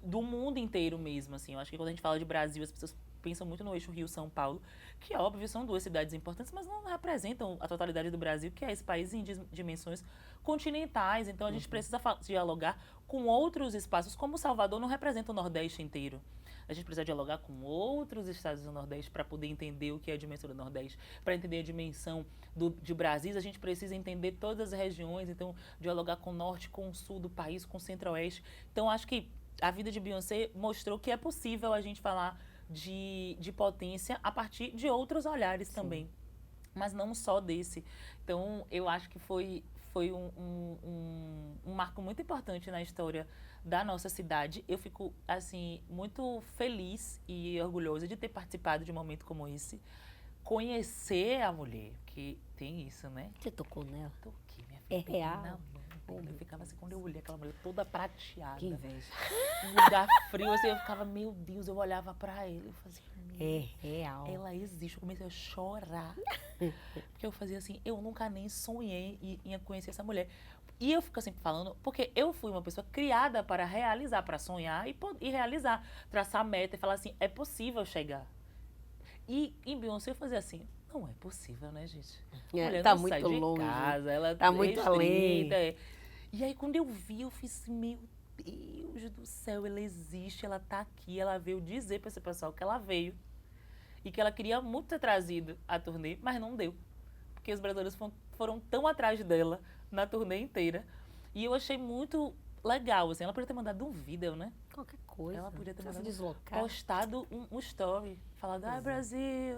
B: Do mundo inteiro mesmo, assim. Eu acho que quando a gente fala de Brasil, as pessoas pensam muito no eixo Rio-São Paulo, que, óbvio, são duas cidades importantes, mas não representam a totalidade do Brasil, que é esse país em dimensões continentais. Então, a gente precisa dialogar com outros espaços, como Salvador não representa o Nordeste inteiro. A gente precisa dialogar com outros estados do Nordeste para poder entender o que é a dimensão do Nordeste. Para entender a dimensão de Brasil, a gente precisa entender todas as regiões, então, dialogar com o Norte, com o Sul do país, com o Centro-Oeste. Então, acho que a vida de Beyoncé mostrou que é possível a gente falar de potência a partir de outros olhares também, mas não só desse. Então, eu acho que foi um marco muito importante na história da nossa cidade. Eu fico, assim, muito feliz e orgulhosa de ter participado de um momento como esse. Conhecer a mulher, que tem isso, né?
A: Você tocou nela?
B: Toquei, minha
A: É
B: filha.
A: real?
B: Não. Eu ficava assim, quando eu olhei aquela mulher toda prateada.
A: Que inveja.
B: Um lugar frio, assim, eu ficava, meu Deus, eu olhava pra ele, eu fazia,
A: É real.
B: ela existe. Eu comecei a chorar. Porque eu fazia assim, eu nunca nem sonhei em conhecer essa mulher. E eu fico sempre falando, porque eu fui uma pessoa criada para realizar, para sonhar e realizar, traçar meta e falar assim, é possível chegar. E em Beyoncé eu fazia assim, não é possível, né, gente? A mulher
A: tá
B: não
A: muito
B: sai de
A: longe.
B: casa, ela
A: Tá muito além.
B: E aí quando eu vi, eu fiz assim, meu Deus do céu, ela existe, ela tá aqui, ela veio dizer para esse pessoal que ela veio e que ela queria muito ter trazido a turnê, mas não deu. Porque os brasileiros foram tão atrás dela na turnê inteira. E eu achei muito legal, assim, ela podia ter mandado um vídeo, né?
A: Qualquer coisa.
B: Ela podia ter
A: Pra se
B: mandado,
A: deslocar.
B: postado um story, falado, Brasil.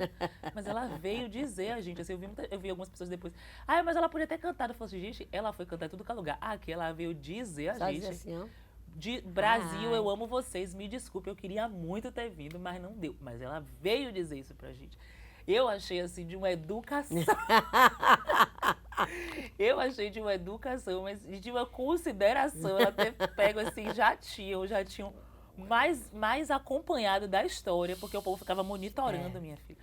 B: Mas ela veio dizer a gente, assim, eu vi algumas pessoas depois, mas ela podia ter cantado. Eu falei assim, gente, ela foi cantar em tudo que é lugar. Aqui ela veio dizer a
A: Só
B: gente.
A: dizer assim, ó.
B: De Brasil, eu amo vocês, me desculpe, eu queria muito ter vindo, mas não deu. Mas ela veio dizer isso pra gente. Eu achei, assim, de uma educação. Eu achei de uma educação, mas de uma consideração. Ela ter pego, assim, já tinham mais acompanhado da história, porque o povo ficava monitorando, minha filha.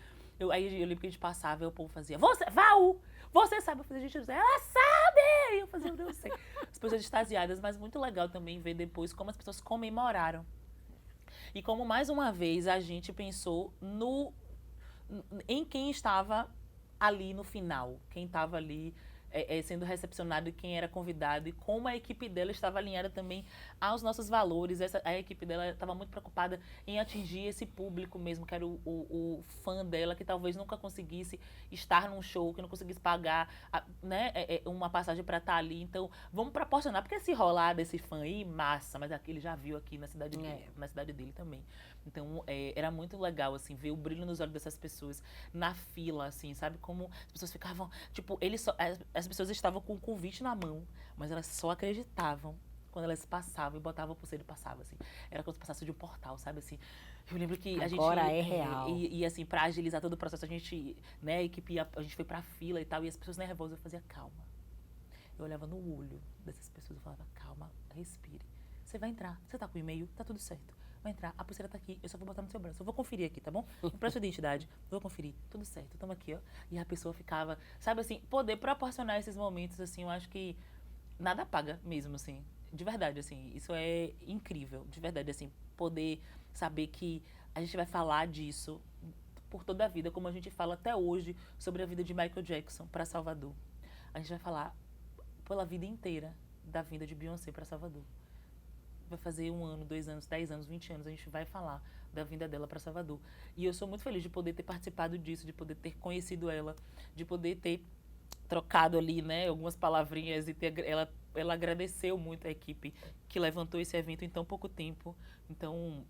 B: Aí eu lembro que a gente passava e o povo fazia, Val, você sabe? Eu fazia, gente, ela sabe! E eu fazia, eu não sei. As pessoas extasiadas, mas muito legal também ver depois como as pessoas comemoraram. E como, mais uma vez, a gente pensou em quem estava ali no final, quem estava ali sendo recepcionado e quem era convidado, e como a equipe dela estava alinhada também aos nossos valores. A equipe dela estava muito preocupada em atingir esse público mesmo, que era o fã dela, que talvez nunca conseguisse estar num show, que não conseguisse pagar uma passagem para estar ali. Então, vamos proporcionar, porque se rolar desse fã aí, massa, mas aqui ele já viu aqui na cidade dele também. Então, era muito legal, assim, ver o brilho nos olhos dessas pessoas na fila, assim, sabe? Como as pessoas ficavam, tipo, as pessoas estavam com o convite na mão, mas elas só acreditavam quando elas passavam e botavam a pulseira e passavam, assim. Era como se passasse de um portal, sabe, assim. Eu lembro que a gente...
A: Agora é real.
B: E assim, pra agilizar todo o processo, a gente, né, a equipe, a gente foi pra fila e tal, e as pessoas nervosas, eu fazia calma. Eu olhava no olho dessas pessoas, eu falava, calma, respire. Você vai entrar, você tá com o e-mail, tá tudo certo. Vai entrar, a pulseira tá aqui, eu só vou botar no seu braço. Eu vou conferir aqui, tá bom? Empresta sua identidade, vou conferir, tudo certo, tamo aqui, ó. E a pessoa ficava, sabe assim, poder proporcionar esses momentos, assim, eu acho que nada paga mesmo, assim. De verdade, assim, isso é incrível, de verdade, assim, poder saber que a gente vai falar disso por toda a vida, como a gente fala até hoje sobre a vida de Michael Jackson para Salvador. A gente vai falar pela vida inteira da vinda de Beyoncé para Salvador. Vai fazer 1 ano, 2 anos, 10 anos, 20 anos, a gente vai falar da vinda dela para Salvador. E eu sou muito feliz de poder ter participado disso, de poder ter conhecido ela, de poder ter trocado ali, né, algumas palavrinhas e ela agradeceu muito a equipe que levantou esse evento em tão pouco tempo. Então,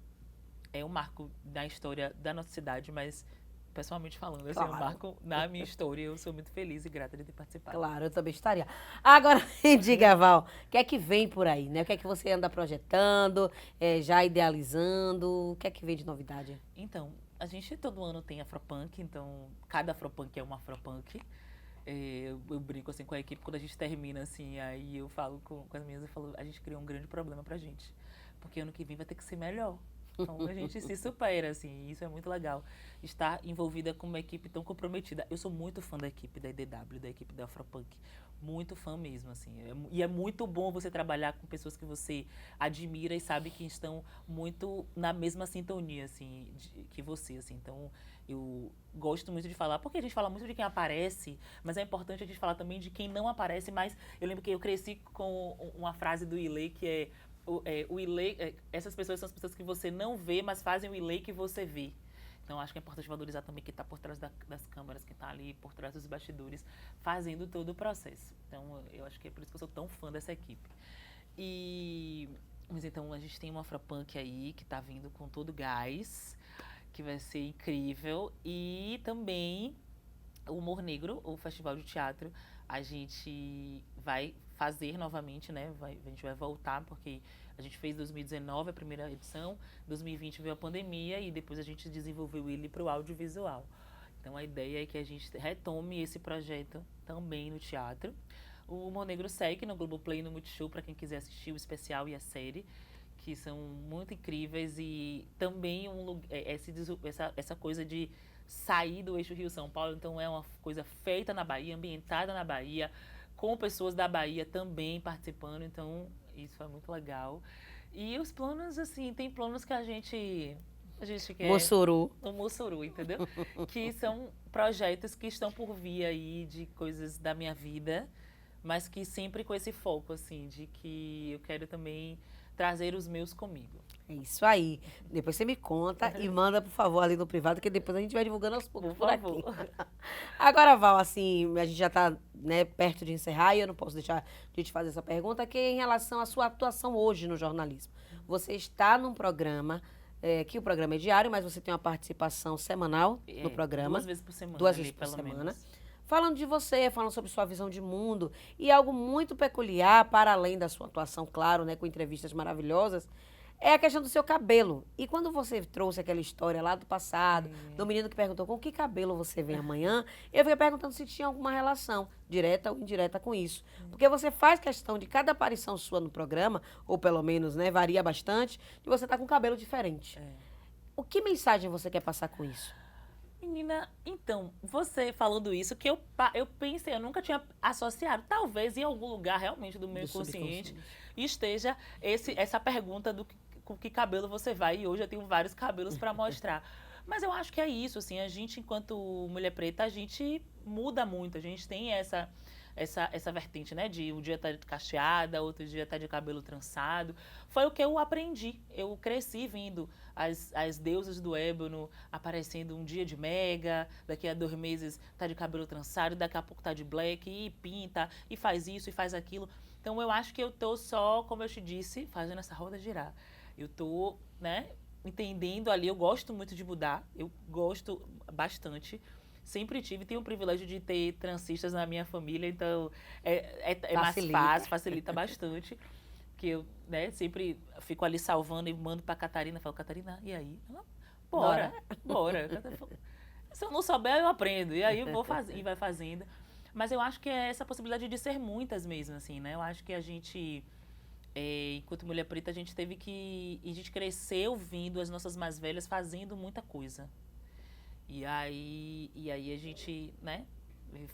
B: é um marco da história da nossa cidade, mas pessoalmente falando, assim,
A: Claro.
B: um marco na minha história. Eu sou muito feliz e grata de ter participado.
A: Claro, eu também estaria. Agora, me diga, Val, o que é que vem por aí, né? O que é que você anda projetando, já idealizando? O que é que vem de novidade?
B: Então, a gente todo ano tem Afropunk, então cada Afropunk é uma Afropunk. Eu brinco assim com a equipe quando a gente termina assim, aí eu falo com as meninas, eu falo, a gente criou um grande problema pra gente, porque ano que vem vai ter que ser melhor. Então a gente se supera, assim, e isso é muito legal. Estar envolvida com uma equipe tão comprometida. Eu sou muito fã da equipe da IDW, da equipe da Afropunk. Muito fã mesmo, assim. E é muito bom você trabalhar com pessoas que você admira e sabe que estão muito na mesma sintonia, assim, que você, assim. Então, eu gosto muito de falar, porque a gente fala muito de quem aparece, mas é importante a gente falar também de quem não aparece, mas eu lembro que eu cresci com uma frase do Ilê que é essas pessoas são as pessoas que você não vê, mas fazem o Ilê que você vê. Então, acho que é importante valorizar também quem está por trás das câmeras, quem está ali por trás dos bastidores, fazendo todo o processo. Então, eu acho que é por isso que eu sou tão fã dessa equipe. Mas então, a gente tem uma Afropunk aí, que está vindo com todo gás, que vai ser incrível. E também o Humor Negro, o Festival de Teatro, a gente vai fazer novamente, né? A gente vai voltar, porque a gente fez 2019 a primeira edição, 2020 veio a pandemia e depois a gente desenvolveu ele para o audiovisual. Então a ideia é que a gente retome esse projeto também no teatro. O Humor Negro segue no Globoplay e no Multishow para quem quiser assistir o especial e a série, que são muito incríveis, e também essa coisa de sair do eixo Rio-São Paulo. Então é uma coisa feita na Bahia, ambientada na Bahia, com pessoas da Bahia também participando, então isso é muito legal. E os planos, assim, tem planos que a gente quer...
A: Mossoró.
B: No Mossoró, entendeu? Que são projetos que estão por vir aí, de coisas da minha vida, mas que sempre com esse foco, assim, de que eu quero também trazer os meus comigo.
A: É isso aí. Depois você me conta e manda, por favor, ali no privado, que depois a gente vai divulgando aos poucos por aqui. Agora, Val, assim, a gente já está, né, perto de encerrar e eu não posso deixar de te fazer essa pergunta, que é em relação à sua atuação hoje no jornalismo. Você está num programa, que o programa é diário, mas você tem uma participação semanal no programa.
B: 2 vezes por semana.
A: 2 vezes por semana. Falando de você, falando sobre sua visão de mundo e algo muito peculiar, para além da sua atuação, claro, né, com entrevistas maravilhosas, é a questão do seu cabelo. E quando você trouxe aquela história lá do passado, do menino que perguntou com que cabelo você vem amanhã, eu fiquei perguntando se tinha alguma relação, direta ou indireta, com isso. Porque você faz questão de cada aparição sua no programa, ou pelo menos, né, varia bastante, de você estar com um cabelo diferente. O que mensagem você quer passar com isso?
B: Menina, então, você falando isso, que eu pensei, eu nunca tinha associado, talvez em algum lugar realmente do meu inconsciente esteja essa pergunta com que cabelo você vai, e hoje eu tenho vários cabelos para mostrar. Mas eu acho que é isso, assim, a gente, enquanto mulher preta, a gente muda muito, a gente tem essa vertente, né, de um dia tá cacheada, outro dia tá de cabelo trançado. Foi o que eu aprendi. Eu cresci vendo as deusas do ébano aparecendo um dia de mega, daqui a 2 meses tá de cabelo trançado, daqui a pouco tá de black, e pinta, e faz isso, e faz aquilo. Então eu acho que eu tô só, como eu te disse, fazendo essa roda girar. Eu tô, né, entendendo ali, eu gosto muito de mudar, eu gosto bastante. Sempre tenho o privilégio de ter transistas na minha família, então é mais fácil, facilita bastante. Que eu, né, sempre fico ali salvando e mando pra Catarina, falo, Catarina, e aí? Ela, bora. Se eu não souber, eu aprendo, e aí eu vou fazer, e vai fazendo. Mas eu acho que é essa possibilidade de ser muitas mesmo, assim, né? Eu acho que a gente, enquanto mulher preta, a gente cresceu vendo as nossas mais velhas fazendo muita coisa. E aí a gente, né,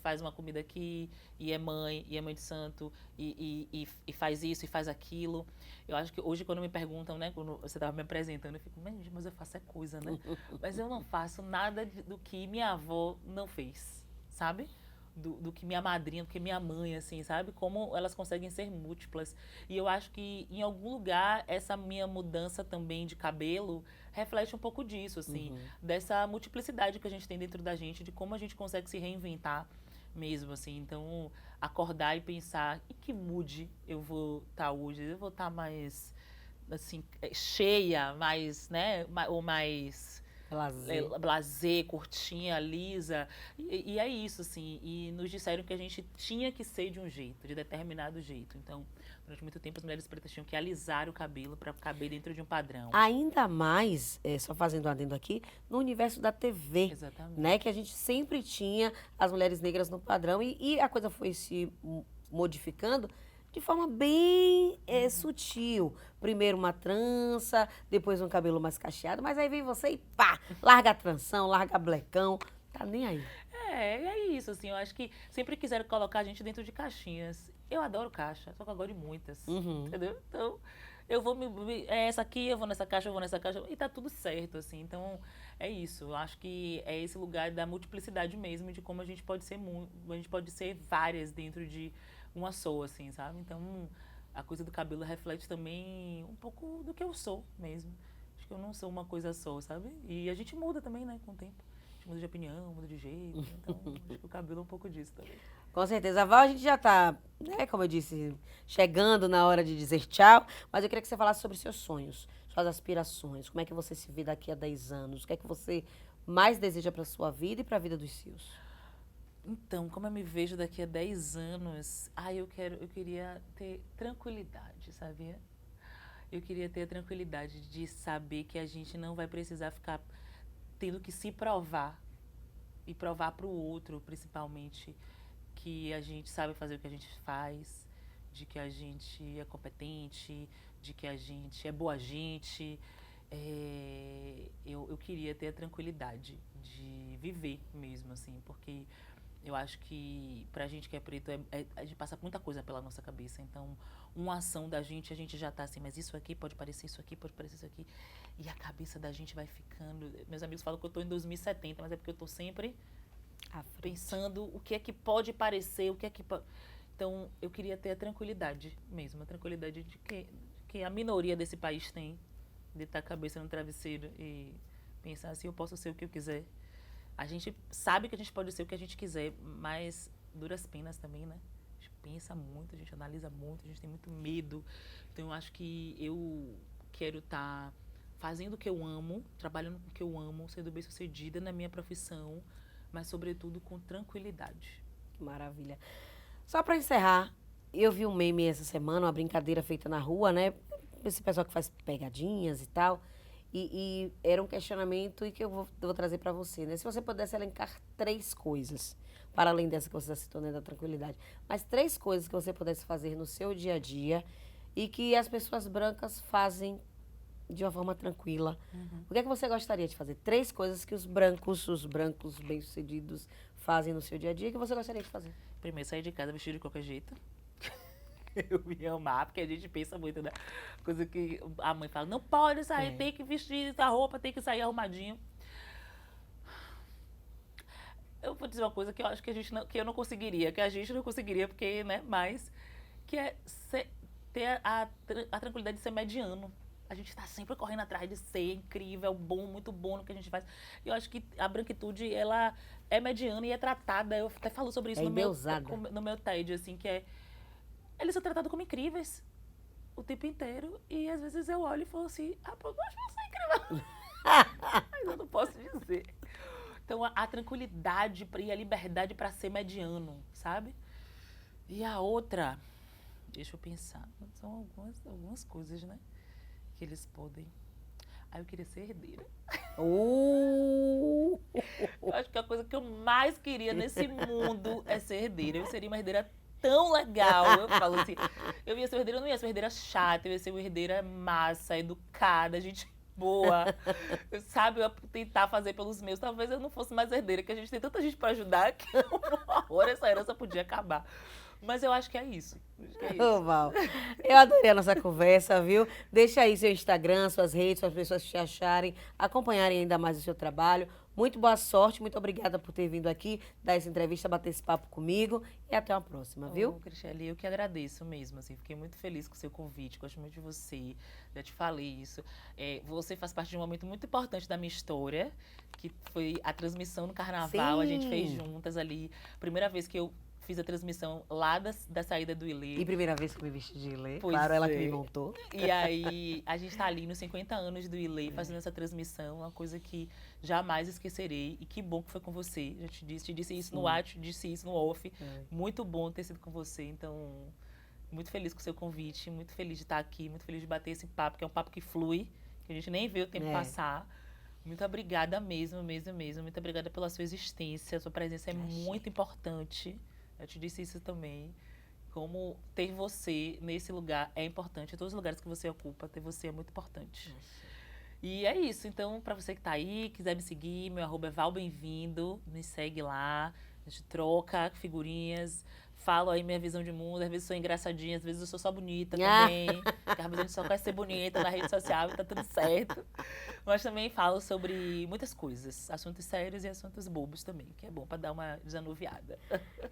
B: faz uma comida aqui, e é mãe de santo, e faz isso, e faz aquilo. Eu acho que hoje, quando me perguntam, né, quando você estava me apresentando, eu fico, mas eu faço coisa, né? Mas eu não faço nada do que minha avó não fez, sabe? Do que minha madrinha, do que minha mãe, assim, sabe? Como elas conseguem ser múltiplas. E eu acho que, em algum lugar, essa minha mudança também de cabelo reflete um pouco disso, assim. Dessa multiplicidade que a gente tem dentro da gente, de como a gente consegue se reinventar mesmo, assim. Então, acordar e pensar, em que mood eu vou estar hoje? Eu vou estar mais, assim, cheia, mais, né? Ou mais Lazer, curtinha, lisa. E é isso, assim. E nos disseram que a gente tinha que ser de um jeito, de determinado jeito. Então, durante muito tempo, as mulheres pretas tinham que alisar o cabelo para caber dentro de um padrão.
A: Ainda mais, só fazendo um adendo aqui, no universo da TV.
B: Exatamente.
A: Né? Que a gente sempre tinha as mulheres negras no padrão e a coisa foi se modificando de forma bem sutil. Primeiro uma trança, depois um cabelo mais cacheado, mas aí vem você e pá, larga a tranção, larga a blecão, tá nem aí.
B: É isso, assim, eu acho que sempre quiseram colocar a gente dentro de caixinhas. Eu adoro caixa, só que eu gosto de muitas, entendeu? Então, eu vou é essa aqui, eu vou nessa caixa, e tá tudo certo, assim. Então, é isso. Eu acho que é esse lugar da multiplicidade mesmo, de como a gente pode ser várias dentro de uma só, assim, sabe? Então, a coisa do cabelo reflete também um pouco do que eu sou mesmo. Acho que eu não sou uma coisa só, sabe? E a gente muda também, né, com o tempo. A gente muda de opinião, muda de jeito. Então, acho que o cabelo é um pouco disso também.
A: Com certeza. Val, a gente já tá, né, como eu disse, chegando na hora de dizer tchau, mas eu queria que você falasse sobre seus sonhos, suas aspirações, como é que você se vê daqui a 10 anos, o que é que você mais deseja para sua vida e para a vida dos seus?
B: Então, como eu me vejo daqui a 10 anos, eu queria ter tranquilidade, sabia? Eu queria ter a tranquilidade de saber que a gente não vai precisar ficar tendo que se provar e provar para o outro, principalmente, que a gente sabe fazer o que a gente faz, de que a gente é competente, de que a gente é boa gente. Eu queria ter a tranquilidade de viver mesmo, assim, porque eu acho que pra gente que é preto, a gente passa muita coisa pela nossa cabeça. Então, uma ação da gente, a gente já tá assim, mas isso aqui pode parecer isso aqui, pode parecer isso aqui. E a cabeça da gente vai ficando. Meus amigos falam que eu tô em 2070, mas é porque eu tô sempre pensando o que é que pode parecer, o que é que pode... Então, eu queria ter a tranquilidade mesmo, a tranquilidade de que a minoria desse país tem, de estar a cabeça no travesseiro e pensar assim, eu posso ser o que eu quiser. A gente sabe que a gente pode ser o que a gente quiser, mas duras penas também, né? A gente pensa muito, a gente analisa muito, a gente tem muito medo. Então, eu acho que eu quero estar fazendo o que eu amo, trabalhando com o que eu amo, sendo bem-sucedida na minha profissão, mas, sobretudo, com tranquilidade.
A: Maravilha. Só para encerrar, eu vi um meme essa semana, uma brincadeira feita na rua, né? Esse pessoal que faz pegadinhas e tal. E era um questionamento e que eu vou trazer para você, né? Se você pudesse elencar 3 coisas, para além dessa que você já citou, né, da tranquilidade, mas 3 coisas que você pudesse fazer no seu dia a dia e que as pessoas brancas fazem de uma forma tranquila. O que é que você gostaria de fazer? 3 coisas que os brancos bem-sucedidos fazem no seu dia a dia que você gostaria de fazer.
B: Primeiro, sair de casa vestido de qualquer jeito. Eu ia amar, porque a gente pensa muito, né? Coisa que a mãe fala, não pode sair, tem que vestir essa roupa, tem que sair arrumadinho. Eu vou dizer uma coisa que eu acho que eu não conseguiria, que a gente não conseguiria, porque, né, mas que é ter a tranquilidade de ser mediano. A gente está sempre correndo atrás de ser incrível, bom, muito bom no que a gente faz. E eu acho que a branquitude, ela é mediana e é tratada, eu até falo sobre isso no meu TED, assim, que é eles são tratados como incríveis o tempo inteiro. E às vezes eu olho e falo assim, pô, eu acho você incrível. Mas eu não posso dizer. Então a tranquilidade e a liberdade para ser mediano, sabe? E a outra, deixa eu pensar, são algumas coisas, né? Que eles podem. Eu queria ser herdeira. Eu acho que a coisa que eu mais queria nesse mundo é ser herdeira. Eu seria uma herdeira tão legal. Eu falo assim, eu ia ser uma herdeira, eu não ia ser uma herdeira chata, eu ia ser uma herdeira massa, educada, gente boa. Sabe, eu ia tentar fazer pelos meus. Talvez eu não fosse mais herdeira, que a gente tem tanta gente pra ajudar que uma hora essa herança podia acabar. Mas eu acho que é isso.
A: Ô, Val, eu adorei a nossa conversa, viu? Deixa aí seu Instagram, suas redes, para as pessoas te acharem, acompanharem ainda mais o seu trabalho. Muito boa sorte, muito obrigada por ter vindo aqui, dar essa entrevista, bater esse papo comigo e até uma próxima, viu?
B: Cristiane, eu que agradeço mesmo, assim, fiquei muito feliz com o seu convite, gosto muito de você, já te falei isso. Você faz parte de um momento muito importante da minha história, que foi a transmissão no Carnaval, a gente fez juntas ali, primeira vez que eu fiz a transmissão lá da saída do Ilê.
A: E primeira vez que me vesti de Ilê,
B: Pois
A: claro, ela que
B: é.
A: me montou.
B: E aí, a gente tá ali nos 50 anos do Ilê, fazendo essa transmissão, uma coisa que jamais esquecerei. E que bom que foi com você. Já te disse isso no WhatsApp, disse isso no off. Muito bom ter sido com você, então... Muito feliz com o seu convite, muito feliz de estar aqui, muito feliz de bater esse papo, que é um papo que flui, que a gente nem vê o tempo passar. Muito obrigada mesmo. Muito obrigada pela sua existência. Sua presença é muito importante. Eu te disse isso também. Como ter você nesse lugar é importante. Em todos os lugares que você ocupa, ter você é muito importante. E é isso. Então, para você que tá aí, quiser me seguir, meu @é valbemvindo. Me segue lá. A gente troca figurinhas. Falo aí minha visão de mundo, às vezes sou engraçadinha, às vezes eu sou só bonita também. Às vezes a gente só quer ser bonita na rede social e tá tudo certo. Mas também falo sobre muitas coisas, assuntos sérios e assuntos bobos também, que é bom pra dar uma desanuviada.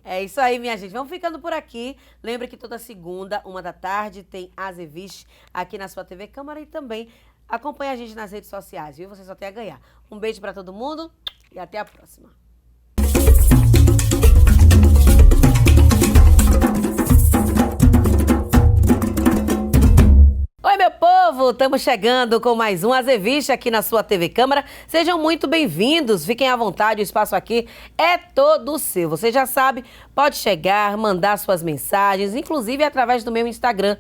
A: É isso aí, minha gente. Vamos ficando por aqui. Lembre que toda segunda, 1h, tem Azeviche aqui na sua TV Câmara e também acompanha a gente nas redes sociais, viu? Você só tem a ganhar. Um beijo pra todo mundo e até a próxima. Oi, meu povo! Estamos chegando com mais um Azeviche aqui na sua TV Câmara. Sejam muito bem-vindos, fiquem à vontade, o espaço aqui é todo seu. Você já sabe, pode chegar, mandar suas mensagens, inclusive através do meu Instagram,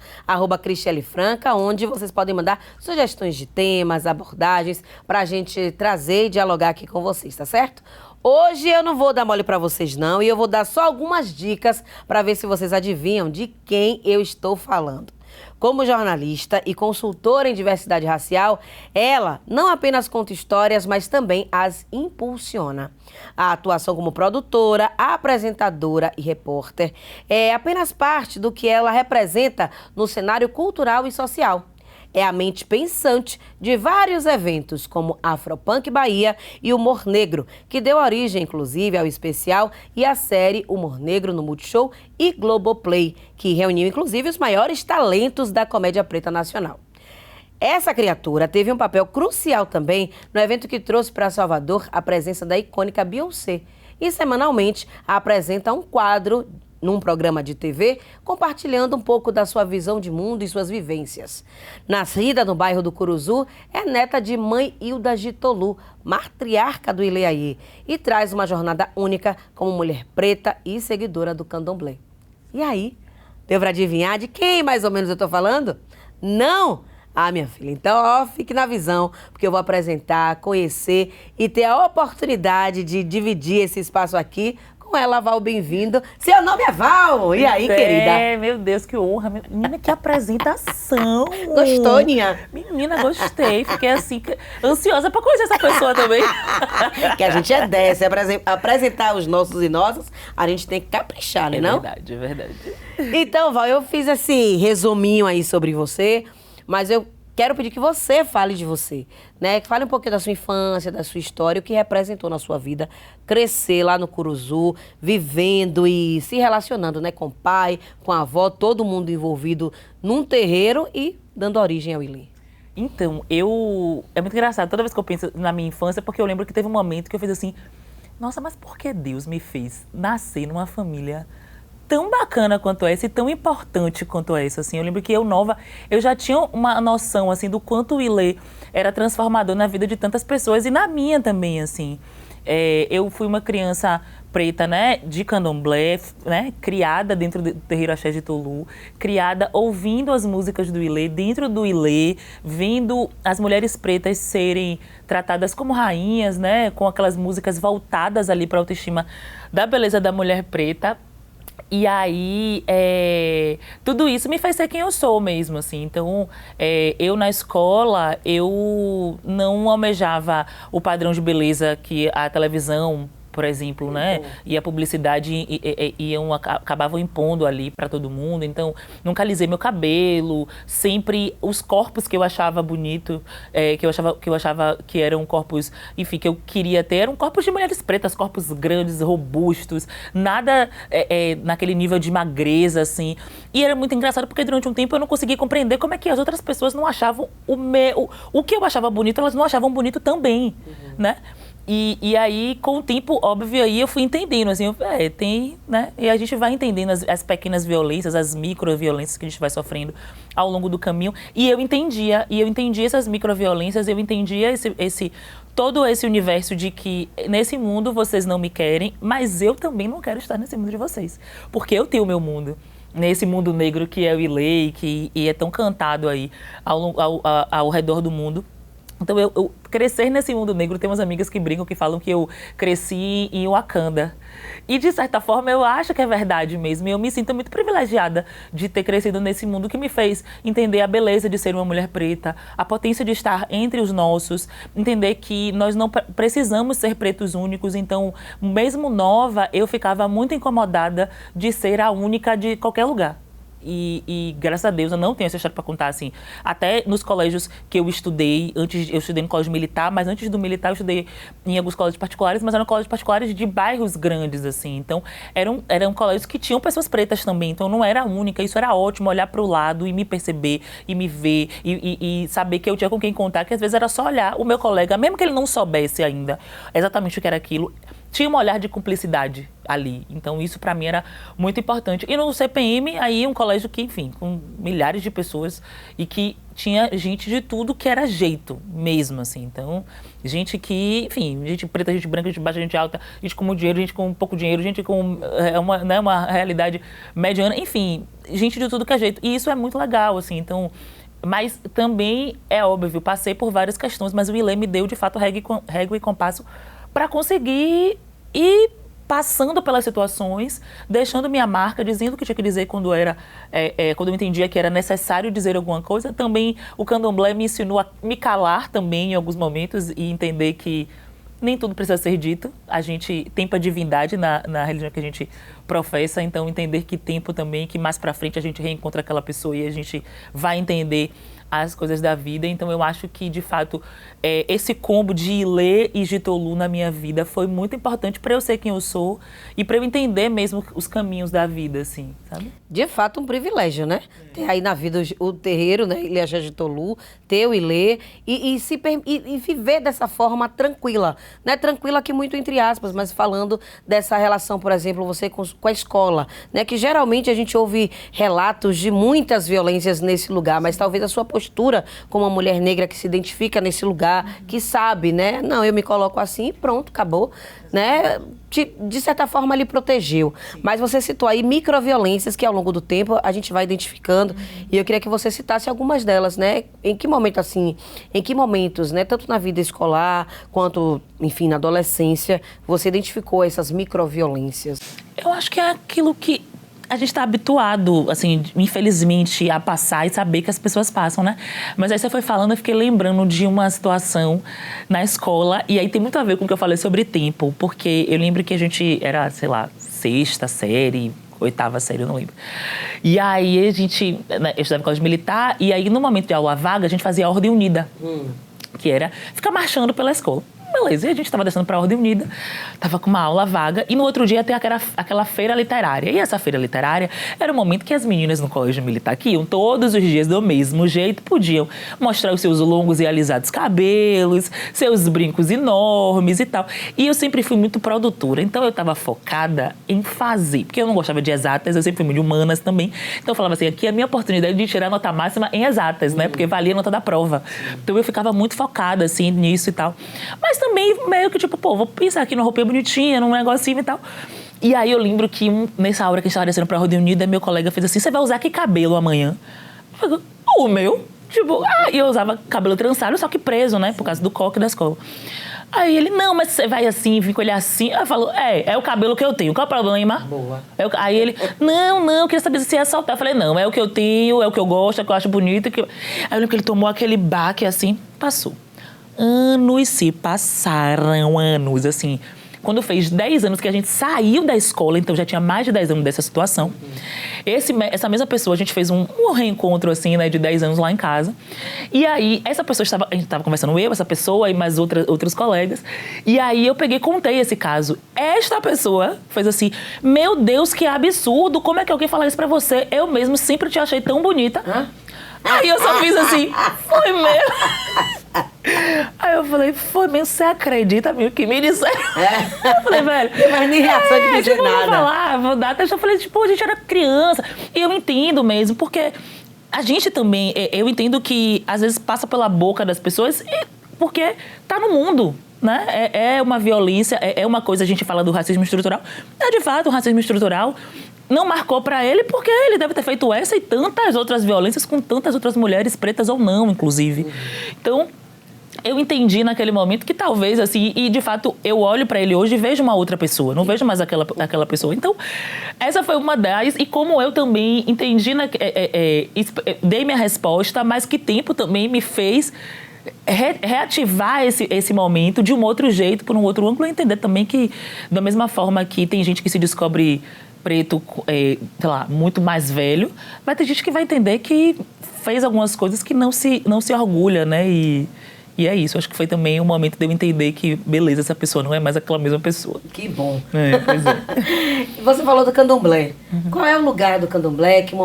A: @CristieleFranca, onde vocês podem mandar sugestões de temas, abordagens, pra gente trazer e dialogar aqui com vocês, tá certo? Hoje eu não vou dar mole pra vocês não, e eu vou dar só algumas dicas pra ver se vocês adivinham de quem eu estou falando. Como jornalista e consultora em diversidade racial, ela não apenas conta histórias, mas também as impulsiona. A atuação como produtora, apresentadora e repórter é apenas parte do que ela representa no cenário cultural e social. É a mente pensante de vários eventos, como Afropunk Bahia e Humor Negro, que deu origem, inclusive, ao especial e à série Humor Negro no Multishow e Globoplay, que reuniu, inclusive, os maiores talentos da comédia preta nacional. Essa criatura teve um papel crucial também no evento que trouxe para Salvador a presença da icônica Beyoncé e, semanalmente, apresenta um quadro num programa de TV, compartilhando um pouco da sua visão de mundo e suas vivências. Nascida no bairro do Curuzu, é neta de mãe Hilda Gitolu, matriarca do Ileaí, e traz uma jornada única como mulher preta e seguidora do candomblé. E aí, deu pra adivinhar de quem mais ou menos eu tô falando? Não? Ah, minha filha, então ó, fique na visão, porque eu vou apresentar, conhecer e ter a oportunidade de dividir esse espaço aqui com ela, Val, bem-vindo. Seu nome é Val. E aí, querida?
B: É, meu Deus, que honra. Menina, que apresentação.
A: Gostou, Ninha?
B: Menina, gostei. Fiquei assim, ansiosa pra conhecer essa pessoa também.
A: Que a gente é dessa. Apresentar os nossos e nossas, a gente tem que caprichar, né, não?
B: É verdade.
A: Então, Val, eu fiz esse resuminho aí sobre você, mas eu quero pedir que você fale de você, né? Que fale um pouquinho da sua infância, da sua história, o que representou na sua vida crescer lá no Curuzu, vivendo e se relacionando, né, com o pai, com a avó, todo mundo envolvido num terreiro e dando origem ao Ilê.
B: Então, é muito engraçado, toda vez que eu penso na minha infância, porque eu lembro que teve um momento que eu fiz assim, nossa, mas por que Deus me fez nascer numa família tão bacana quanto essa e tão importante quanto essa, assim. Eu lembro que eu já tinha uma noção, assim, do quanto o Ilê era transformador na vida de tantas pessoas e na minha também, assim. Eu fui uma criança preta, né, de candomblé, né, criada dentro do terreiro Axé de Tolu, criada ouvindo as músicas do Ilê, dentro do Ilê, vendo as mulheres pretas serem tratadas como rainhas, né, com aquelas músicas voltadas ali para a autoestima da beleza da mulher preta. E aí, tudo isso me fez ser quem eu sou mesmo, assim. Então, eu na escola, eu não almejava o padrão de beleza que a televisão, por exemplo, né? E a publicidade acabavam impondo ali para todo mundo. Então, nunca alisei meu cabelo. Sempre os corpos que eu achava bonito, que eu achava que eram corpos, enfim, que eu queria ter, eram corpos de mulheres pretas, corpos grandes, robustos, nada naquele nível de magreza, assim. E era muito engraçado porque durante um tempo eu não conseguia compreender como é que as outras pessoas não achavam o que eu achava bonito, elas não achavam bonito também, né? E aí, com o tempo, óbvio, aí eu fui entendendo, assim, tem, né? E a gente vai entendendo as pequenas violências, as microviolências que a gente vai sofrendo ao longo do caminho. E eu entendia essas microviolências, eu entendia todo esse universo de que nesse mundo vocês não me querem, mas eu também não quero estar nesse mundo de vocês. Porque eu tenho o meu mundo. Nesse mundo negro que é o Ilê, que é tão cantado aí ao redor do mundo. Então, eu crescer nesse mundo negro, tem umas amigas que brincam, que falam que eu cresci em Wakanda. E, de certa forma, eu acho que é verdade mesmo. E eu me sinto muito privilegiada de ter crescido nesse mundo que me fez entender a beleza de ser uma mulher preta, a potência de estar entre os nossos, entender que nós não precisamos ser pretos únicos. Então, mesmo nova, eu ficava muito incomodada de ser a única de qualquer lugar. E graças a Deus eu não tenho essa história para contar, assim. Até nos colégios que eu estudei, eu estudei no colégio militar, mas antes do militar eu estudei em alguns colégios particulares, mas eram colégios particulares de bairros grandes, assim. Então, eram colégios que tinham pessoas pretas também, então eu não era a única. Isso era ótimo, olhar para o lado e me perceber, e me ver, e saber que eu tinha com quem contar, que às vezes era só olhar o meu colega, mesmo que ele não soubesse ainda exatamente o que era aquilo, tinha um olhar de cumplicidade ali. Então, isso para mim era muito importante. E no CPM, aí um colégio que, enfim, com milhares de pessoas e que tinha gente de tudo que era jeito mesmo, assim. Então, gente que, enfim, gente preta, gente branca, gente baixa, gente alta, gente com muito dinheiro, gente com pouco dinheiro, gente com uma realidade mediana, enfim, gente de tudo que é jeito. E isso é muito legal, assim. Então, mas também é óbvio, passei por várias questões, mas o Ilê me deu, de fato, régua e compasso para conseguir ir passando pelas situações, deixando minha marca, dizendo o que tinha que dizer quando eu entendia que era necessário dizer alguma coisa. Também o candomblé me ensinou a me calar também em alguns momentos e entender que nem tudo precisa ser dito. A gente tem para divindade na religião que a gente professa, então entender que tempo também, que mais para frente a gente reencontra aquela pessoa e a gente vai entender as coisas da vida. Então eu acho que, de fato, esse combo de Ilê e Jitolu na minha vida foi muito importante para eu ser quem eu sou e para eu entender mesmo os caminhos da vida, assim, sabe?
A: De fato, um privilégio, né? Ter aí na vida o terreiro, né? Ilê Axé Jitolu, ter o Ilê e viver dessa forma tranquila, né? Tranquila aqui muito entre aspas, mas falando dessa relação, por exemplo, você com a escola, né? Que geralmente a gente ouve relatos de muitas violências nesse lugar, mas talvez a sua postura como uma mulher negra que se identifica nesse lugar, que sabe, né? Não, eu me coloco assim e pronto, acabou, né? De certa forma, lhe protegeu. Mas você citou aí microviolências que, ao longo do tempo, a gente vai identificando. E eu queria que você citasse algumas delas, né? Em que momentos, né? Tanto na vida escolar, quanto, enfim, na adolescência, você identificou essas microviolências?
B: Eu acho que é aquilo que a gente está habituado, assim, infelizmente, a passar e saber que as pessoas passam, né? Mas aí você foi falando, eu fiquei lembrando de uma situação na escola, e aí tem muito a ver com o que eu falei sobre tempo, porque eu lembro que a gente era, sei lá, 6ª série, 8ª série, eu não lembro. E aí a gente, né, eu estudava em colégio militar, e aí no momento de aula vaga, a gente fazia a Ordem Unida, que era ficar marchando pela escola. Beleza, e a gente estava descendo para a Ordem Unida, estava com uma aula vaga, e no outro dia tem aquela feira literária. E essa feira literária era o momento que as meninas no colégio militar, que iam todos os dias do mesmo jeito, podiam mostrar os seus longos e alisados cabelos, seus brincos enormes e tal. E eu sempre fui muito produtora, então eu estava focada em fazer, porque eu não gostava de exatas, eu sempre fui muito de humanas também. Então eu falava assim, aqui é a minha oportunidade de tirar a nota máxima em exatas, né? Porque valia a nota da prova. Então eu ficava muito focada, assim, nisso e tal. Mas também meio que tipo, pô, vou pensar aqui numa roupinha bonitinha, num negocinho e tal. E aí eu lembro que nessa hora que a gente estava descendo pra Ordem Unida, meu colega fez assim, você vai usar que cabelo amanhã? Eu falei, o meu? Tipo, e eu usava cabelo trançado, só que preso, né, por causa do coque da escola. Aí ele, não, mas você vai assim, vem com ele assim. Aí eu falo, é o cabelo que eu tenho, qual é o problema?
A: Boa.
B: Aí ele, não, eu queria saber se ia soltar. Eu falei, não, é o que eu tenho, é o que eu gosto, é o que eu acho bonito. Aí eu lembro que ele tomou aquele baque assim, passou. Anos se passaram, anos, assim. Quando fez 10 anos que a gente saiu da escola, então já tinha mais de 10 anos dessa situação. Essa mesma pessoa, a gente fez um reencontro, assim, né, de 10 anos lá em casa. E aí, essa pessoa, a gente estava conversando, essa pessoa e mais outros colegas. E aí eu peguei e contei esse caso. Esta pessoa fez assim, meu Deus, que absurdo, como é que alguém fala isso pra você? Eu mesmo sempre te achei tão bonita. Aí eu só fiz assim, foi mesmo. Aí eu falei, foi mesmo, você acredita mesmo que me disseram? Eu falei, velho...
A: Mas nem reação de dizer nada.
B: Vou falar, vou dar. Eu falei, tipo, a gente era criança. E eu entendo mesmo, porque a gente também... Eu entendo que, às vezes, passa pela boca das pessoas porque tá no mundo, né? É uma violência, é uma coisa, a gente fala do racismo estrutural. De fato, o racismo estrutural não marcou pra ele porque ele deve ter feito essa e tantas outras violências com tantas outras mulheres, pretas ou não, inclusive. Então, eu entendi naquele momento que talvez, assim, e de fato eu olho pra ele hoje e vejo uma outra pessoa, não vejo mais aquela pessoa. Então, essa foi uma das, e como eu também entendi, dei minha resposta, mas que tempo também me fez reativar esse momento de um outro jeito, por um outro ângulo, e entender também que, da mesma forma que tem gente que se descobre preto, sei lá, muito mais velho, vai ter gente que vai entender que fez algumas coisas que não se orgulha, né? E é isso, acho que foi também um momento de eu entender que, beleza, essa pessoa não é mais aquela mesma pessoa.
A: Que bom.
B: Pois é.
A: Você falou do candomblé. Qual é o lugar do candomblé? Em que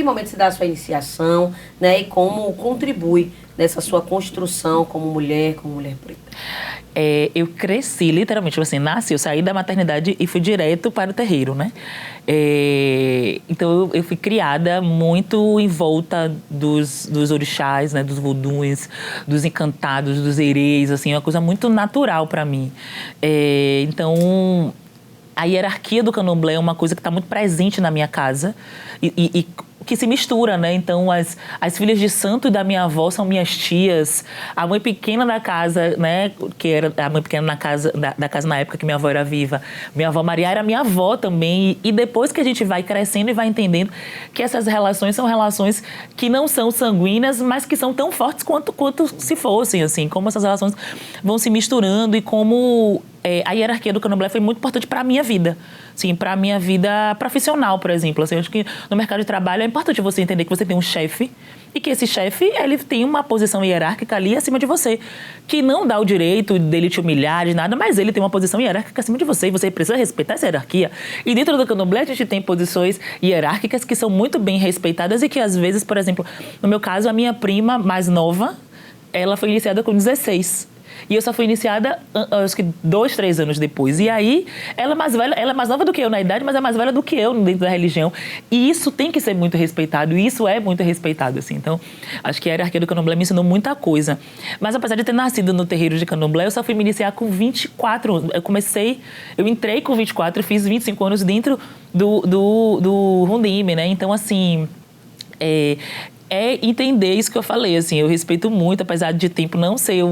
A: momento se dá a sua iniciação, né? E como contribui nessa sua construção como mulher preta?
B: Eu cresci, literalmente, tipo assim, eu saí da maternidade e fui direto para o terreiro, né? Então, eu fui criada muito em volta dos orixás, né? Dos voduns, dos encantados, dos erês, assim, uma coisa muito natural para mim. Então, a hierarquia do candomblé é uma coisa que está muito presente na minha casa e que se mistura, né? Então, as filhas de santo da minha avó são minhas tias. A mãe pequena da casa, né? Que era a mãe pequena da casa na época que minha avó era viva. Minha avó Maria era minha avó também. E depois que a gente vai crescendo e vai entendendo que essas relações são relações que não são sanguíneas, mas que são tão fortes quanto se fossem, assim. Como essas relações vão se misturando e como a hierarquia do candomblé foi muito importante para a minha vida. Sim, para a minha vida profissional, por exemplo. Assim, eu acho que no mercado de trabalho é importante você entender que você tem um chefe e que esse chefe, ele tem uma posição hierárquica ali acima de você, que não dá o direito dele te humilhar de nada, mas ele tem uma posição hierárquica acima de você e você precisa respeitar essa hierarquia. E dentro do candomblé a gente tem posições hierárquicas que são muito bem respeitadas e que às vezes, por exemplo, no meu caso, a minha prima mais nova, ela foi iniciada com 16. E eu só fui iniciada, acho que 2, 3 anos depois. E aí, ela é mais velha, ela é mais nova do que eu na idade, mas é mais velha do que eu dentro da religião. E isso tem que ser muito respeitado, e isso é muito respeitado, assim. Então, acho que a hierarquia do candomblé me ensinou muita coisa. Mas apesar de ter nascido no terreiro de candomblé, eu só fui me iniciar com 24. Eu entrei com 24 e fiz 25 anos dentro do Rundime, né? Então, assim... entender isso que eu falei, assim, eu respeito muito, apesar de tempo não ser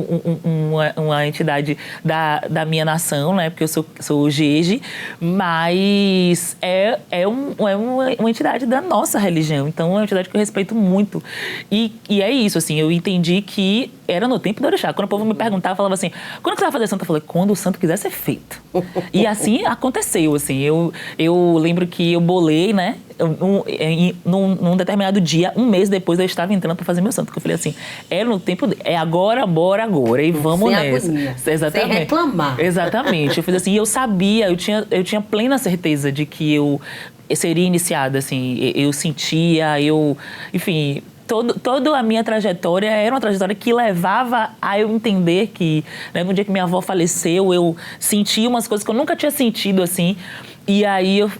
B: uma entidade da minha nação, né, porque eu sou jeje, mas é uma entidade da nossa religião, então é uma entidade que eu respeito muito, e é isso, assim, eu entendi que era no tempo do orixá. Quando o povo me perguntava, falava assim, quando que você vai fazer santo? Eu falei, quando o santo quiser ser feito. E assim aconteceu, assim, eu lembro que eu bolei, né, num determinado dia, um mês depois eu estava entrando para fazer meu santo, que eu falei assim, no tempo, agora, bora agora, e vamos
A: sem
B: nessa.
A: Agonia,
B: exatamente.
A: Sem reclamar.
B: Exatamente. Eu fiz assim, eu sabia, eu tinha plena certeza de que eu seria iniciada, assim, eu sentia, enfim... Toda a minha trajetória era uma trajetória que levava a eu entender que, né, no dia que minha avó faleceu, eu senti umas coisas que eu nunca tinha sentido, assim. E aí eu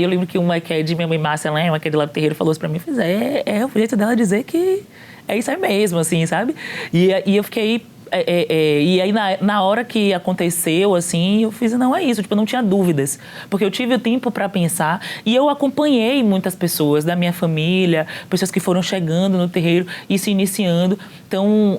B: lembro que uma que é de minha mãe Márcia, né, uma que é de lá do terreiro, falou isso pra mim, é o jeito dela dizer que é isso aí mesmo, assim, sabe? E eu fiquei... e aí, na hora que aconteceu, assim, eu fiz, não é isso, tipo, eu não tinha dúvidas, porque eu tive o tempo para pensar e eu acompanhei muitas pessoas da minha família, pessoas que foram chegando no terreiro e se iniciando, então,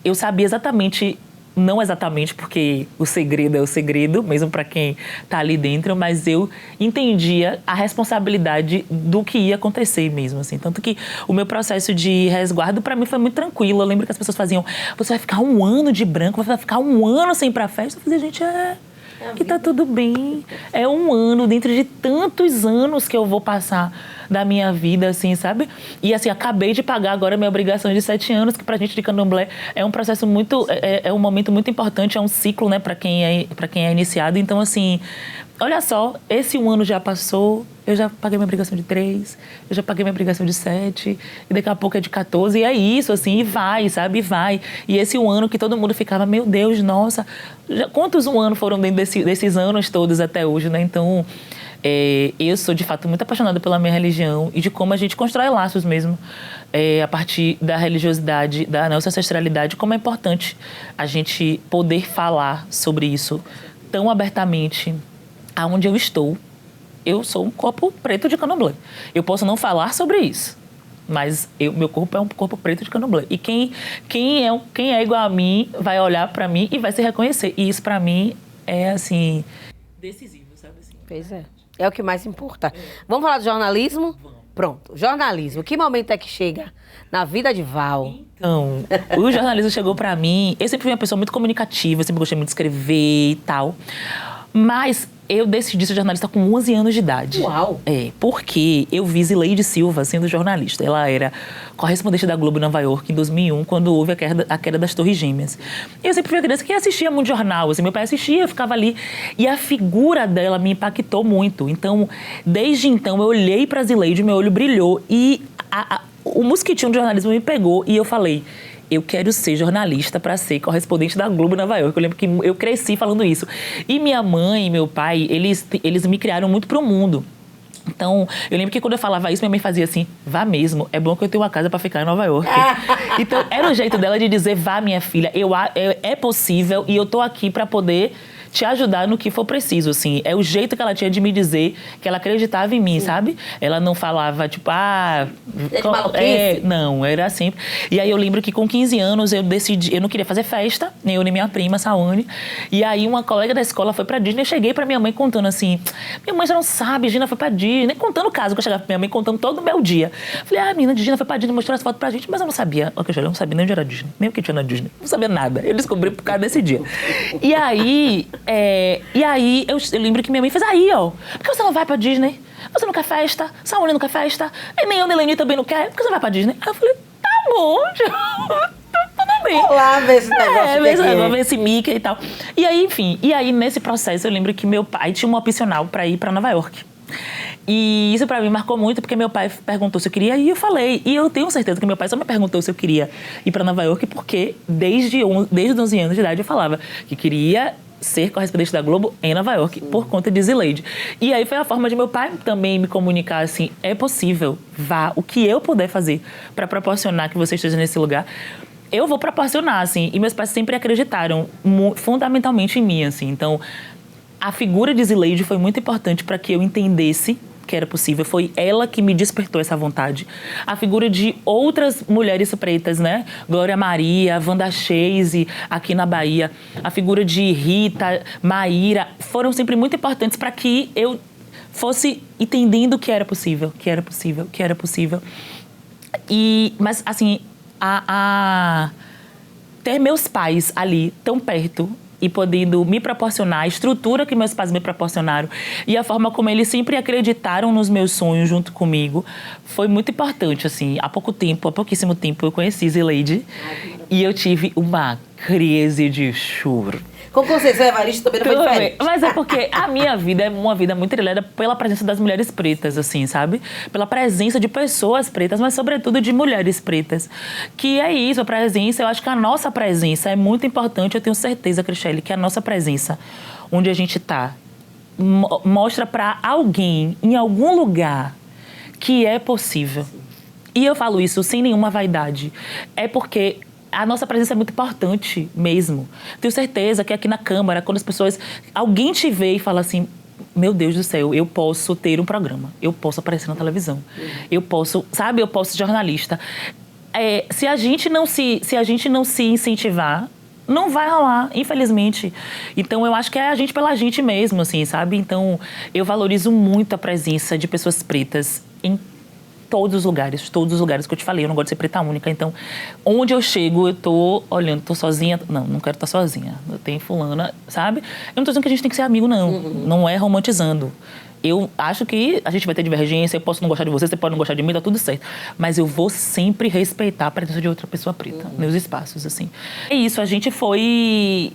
B: eu sabia exatamente, não exatamente porque o segredo é o segredo, mesmo para quem está ali dentro, mas eu entendia a responsabilidade do que ia acontecer mesmo, assim. Tanto que o meu processo de resguardo, para mim, foi muito tranquilo. Eu lembro que as pessoas faziam, você vai ficar 1 ano de branco, vai ficar 1 ano sem ir pra festa. Eu falei, gente, que tá tudo bem. É 1 ano, dentro de tantos anos que eu vou passar da minha vida, assim, sabe? E, assim, acabei de pagar agora a minha obrigação de 7 anos, que pra gente de candomblé é um processo muito... É um momento muito importante, é um ciclo, né, pra quem é iniciado. Então, assim, olha só, esse um ano já passou, eu já paguei minha obrigação de 3, eu já paguei minha obrigação de 7, e daqui a pouco é de 14, e é isso, assim, e vai, sabe, e vai. E esse um ano que todo mundo ficava, meu Deus, nossa, quantos um ano foram dentro desses anos todos até hoje, né? Então, eu sou, de fato, muito apaixonada pela minha religião e de como a gente constrói laços mesmo, a partir da religiosidade, da nossa ancestralidade, como é importante a gente poder falar sobre isso tão abertamente. Aonde eu estou, eu sou um corpo preto de candomblé. Eu posso não falar sobre isso, mas meu corpo é um corpo preto de candomblé. E quem é igual a mim vai olhar pra mim e vai se reconhecer. E isso pra mim é, assim, decisivo, sabe? Assim,
A: pois é. É o que mais importa. Vamos falar de jornalismo? Vamos. Pronto. Jornalismo. Que momento é que chega na vida de Val?
B: Então, o jornalismo chegou pra mim... Eu sempre fui uma pessoa muito comunicativa, sempre gostei muito de escrever e tal. Mas eu decidi ser jornalista com 11 anos de idade.
A: Uau!
B: Porque eu vi Zileide Silva sendo jornalista. Ela era correspondente da Globo em Nova York em 2001, quando houve a queda das Torres Gêmeas. Eu sempre fui uma criança que assistia muito jornal. Assim, meu pai assistia, eu ficava ali. E a figura dela me impactou muito. Então, desde então, eu olhei para Zileide, meu olho brilhou. E o mosquitinho do jornalismo me pegou e eu falei... Eu quero ser jornalista para ser correspondente da Globo em Nova York. Eu lembro que eu cresci falando isso. E minha mãe e meu pai, eles me criaram muito pro mundo. Então, eu lembro que quando eu falava isso, minha mãe fazia assim, vá mesmo, é bom que eu tenho uma casa para ficar em Nova York. Então, era o jeito dela de dizer, vá minha filha, é possível e eu tô aqui para poder te ajudar no que for preciso, assim. É o jeito que ela tinha de me dizer que ela acreditava em mim, sabe? Ela não falava, tipo, não, era sempre. E aí eu lembro que com 15 anos eu decidi, eu não queria fazer festa, nem eu nem minha prima, Saone. E aí uma colega da escola foi pra Disney, eu cheguei pra minha mãe contando assim, minha mãe já não sabe, Gina foi pra Disney, contando o caso, que eu chegava pra minha mãe contando todo o meu dia. Falei, a menina de Gina foi pra Disney, mostrou as fotos pra gente, mas eu não sabia, eu não sabia nem onde era Disney, nem o que tinha na Disney, não sabia nada. Eu descobri por causa desse dia. E aí eu lembro que minha mãe fez, por que você não vai pra Disney? Você não quer festa? Saúde não quer festa? E nem eu, nem Leni também não quer? Por que você não vai pra Disney? Aí eu falei, tá bom, tudo bem.
A: Vou lá ver esse negócio.
B: Vou ver esse Mickey e tal. E aí, enfim, nesse processo eu lembro que meu pai tinha uma opcional pra ir pra Nova York. E isso pra mim marcou muito, porque meu pai perguntou se eu queria ir e eu falei. E eu tenho certeza que meu pai só me perguntou se eu queria ir pra Nova York porque desde os 11 anos de idade eu falava que queria ser correspondente da Globo em Nova York, por conta de Zileide. E aí foi a forma de meu pai também me comunicar assim, é possível, vá, o que eu puder fazer para proporcionar que você esteja nesse lugar, eu vou proporcionar, assim. E meus pais sempre acreditaram fundamentalmente em mim, assim. Então, a figura de Zileide foi muito importante para que eu entendesse que era possível. Foi ela que me despertou essa vontade. A figura de outras mulheres pretas, né? Glória Maria, Wanda Chase, aqui na Bahia. A figura de Rita, Maíra, foram sempre muito importantes para que eu fosse entendendo que era possível, que era possível, que era possível. Mas, assim, ter meus pais ali, tão perto, e podendo me proporcionar a estrutura que meus pais me proporcionaram e a forma como eles sempre acreditaram nos meus sonhos junto comigo, foi muito importante, assim. Há pouquíssimo tempo, eu conheci Zileide e eu tive uma crise de choro.
A: Com Conceição Evaristo também não foi diferente.
B: Mas é porque a minha vida é uma vida muito trilhada pela presença das mulheres pretas, assim, sabe? Pela presença de pessoas pretas, mas sobretudo de mulheres pretas. Que é isso, a presença, eu acho que a nossa presença é muito importante, eu tenho certeza, Cristiane, que a nossa presença, onde a gente tá, mostra pra alguém, em algum lugar, que é possível. E eu falo isso sem nenhuma vaidade. É porque a nossa presença é muito importante mesmo. Tenho certeza que aqui na Câmara, quando as pessoas... Alguém te vê e fala assim, meu Deus do céu, eu posso ter um programa. Eu posso aparecer na televisão. Eu posso, sabe? Eu posso ser jornalista. Se a gente não se incentivar, não vai rolar, infelizmente. Então, eu acho que é a gente pela gente mesmo, assim, sabe? Então, eu valorizo muito a presença de pessoas pretas em todos os lugares que eu te falei. Eu não gosto de ser preta única. Então, onde eu chego, eu tô olhando, tô sozinha. Não quero estar sozinha. Eu tenho fulana, sabe? Eu não tô dizendo que a gente tem que ser amigo, não. Não é romantizando. Eu acho que a gente vai ter divergência, eu posso não gostar de você pode não gostar de mim, tá tudo certo. Mas eu vou sempre respeitar a presença de outra pessoa preta, meus espaços, assim. É isso, a gente foi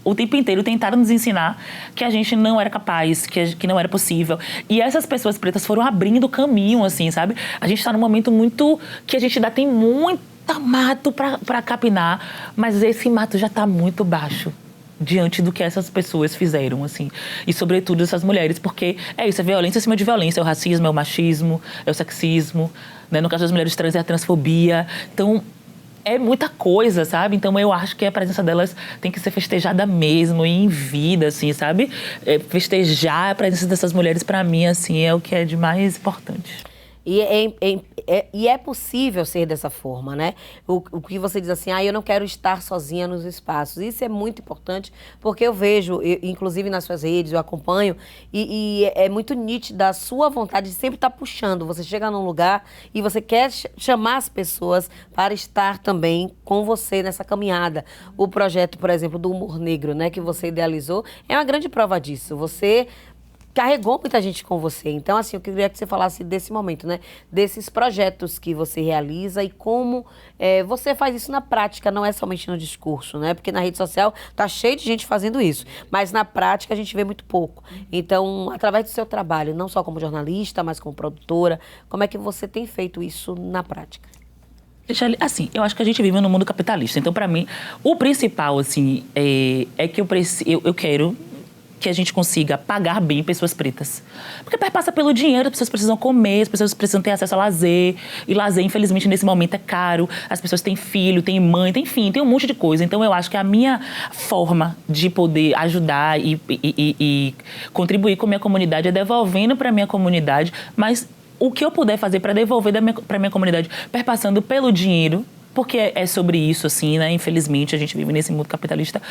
B: o tempo inteiro tentaram nos ensinar que a gente não era capaz, que não era possível. E essas pessoas pretas foram abrindo caminho, assim, sabe? A gente tá num momento muito... que a gente ainda tem muito mato pra capinar, mas esse mato já tá muito baixo diante do que essas pessoas fizeram, assim. E, sobretudo, essas mulheres, porque é isso, é violência em cima de violência. É o racismo, é o machismo, é o sexismo, né? No caso das mulheres trans, é a transfobia. Então, é muita coisa, sabe? Então, eu acho que a presença delas tem que ser festejada mesmo, e em vida, assim, sabe? Festejar a presença dessas mulheres, pra mim, assim, é o que é de mais importante.
A: E é possível ser dessa forma, né? O que você diz assim, eu não quero estar sozinha nos espaços. Isso é muito importante, porque eu vejo, inclusive nas suas redes, eu acompanho, e é muito nítida a sua vontade de sempre estar puxando. Você chega num lugar e você quer chamar as pessoas para estar também com você nessa caminhada. O projeto, por exemplo, do Humor Negro, né, que você idealizou, é uma grande prova disso. Você carregou muita gente com você. Então, assim, eu queria que você falasse desse momento, né? Desses projetos que você realiza e como você faz isso na prática, não é somente no discurso, né? Porque na rede social tá cheio de gente fazendo isso, mas na prática a gente vê muito pouco. Então, através do seu trabalho, não só como jornalista, mas como produtora, como é que você tem feito isso na prática?
B: Assim, eu acho que a gente vive num mundo capitalista. Então, pra mim, o principal, assim, é que eu quero que a gente consiga pagar bem pessoas pretas. Porque perpassa pelo dinheiro, as pessoas precisam comer, as pessoas precisam ter acesso a lazer. E lazer, infelizmente, nesse momento é caro. As pessoas têm filho, têm mãe, enfim, tem um monte de coisa. Então, eu acho que a minha forma de poder ajudar e contribuir com a minha comunidade é devolvendo para a minha comunidade, mas o que eu puder fazer para devolver para a minha comunidade, perpassando pelo dinheiro, porque é sobre isso, assim, né? Infelizmente, a gente vive nesse mundo capitalista.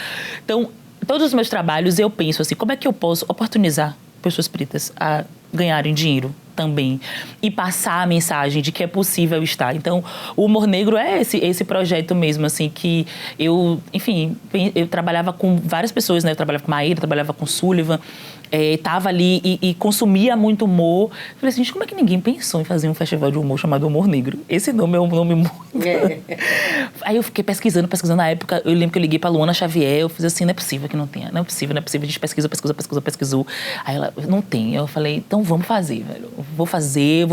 B: Então, todos os meus trabalhos, eu penso assim, como é que eu posso oportunizar pessoas pretas a ganharem dinheiro também e passar a mensagem de que é possível estar. Então, o Humor Negro é esse projeto mesmo, assim, que eu, enfim, eu trabalhava com várias pessoas, né? Eu trabalhava com Maíra, trabalhava com Sullivan, tava ali e consumia muito humor. Eu falei assim, gente, como é que ninguém pensou em fazer um festival de humor chamado Humor Negro? Esse nome é um nome muito... Aí eu fiquei pesquisando na época. Eu lembro que eu liguei pra Luana Xavier, eu fiz assim, não é possível que não tenha, não é possível. A gente pesquisou. Aí ela, não tem. Eu falei, então vamos fazer, velho. Vou fazer.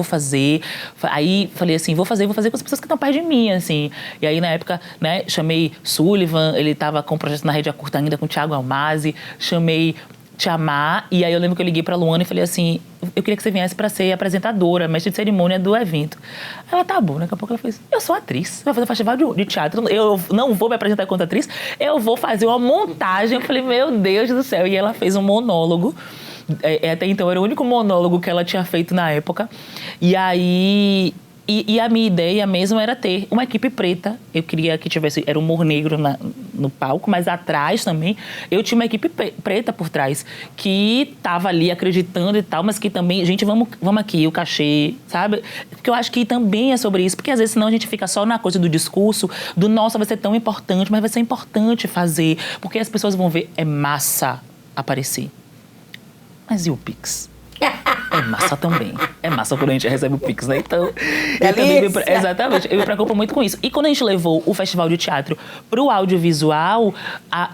B: Aí falei assim, vou fazer com as pessoas que estão perto de mim, assim. E aí, na época, né, chamei Sullivan, ele tava com um projeto na Rede A Curta ainda, com o Thiago Almazi, chamei Tiamar, e aí eu lembro que eu liguei pra Luana e falei assim, eu queria que você viesse pra ser apresentadora, mestre de cerimônia do evento. Ela, tá bom, daqui a pouco ela fez, eu sou atriz, vai fazer festival de teatro, eu não vou me apresentar enquanto atriz, eu vou fazer uma montagem. Eu falei, meu Deus do céu, e ela fez um monólogo. Até então era o único monólogo que ela tinha feito na época. E aí... E a minha ideia mesmo era ter uma equipe preta. Eu queria que tivesse... Era um Humor Negro no palco, mas atrás também eu tinha uma equipe preta por trás, que tava ali acreditando e tal, mas que também... Gente, vamos aqui, o cachê, sabe? Porque eu acho que também é sobre isso. Porque às vezes senão a gente fica só na coisa do discurso, do nossa, vai ser tão importante, mas vai ser importante fazer. Porque as pessoas vão ver, é massa aparecer. Mas e o Pix? É massa também. É massa quando a gente recebe o Pix, né? Então, exatamente. Eu me preocupo muito com isso. E quando a gente levou o Festival de Teatro pro audiovisual,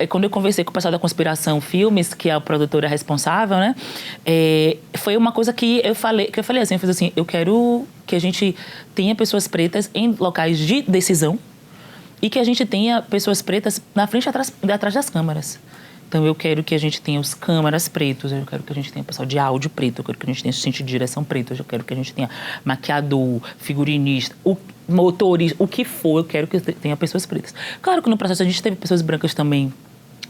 B: quando eu conversei com o pessoal da Conspiração Filmes, que é a produtora responsável, né? Foi uma coisa que eu falei assim, eu fiz assim, eu quero que a gente tenha pessoas pretas em locais de decisão e que a gente tenha pessoas pretas na frente e atrás das câmeras. Então, eu quero que a gente tenha os câmeras pretos, eu quero que a gente tenha o pessoal de áudio preto, eu quero que a gente tenha assistente de direção preto, eu quero que a gente tenha maquiador, figurinista, motorista, o que for, eu quero que tenha pessoas pretas. Claro que no processo a gente teve pessoas brancas também,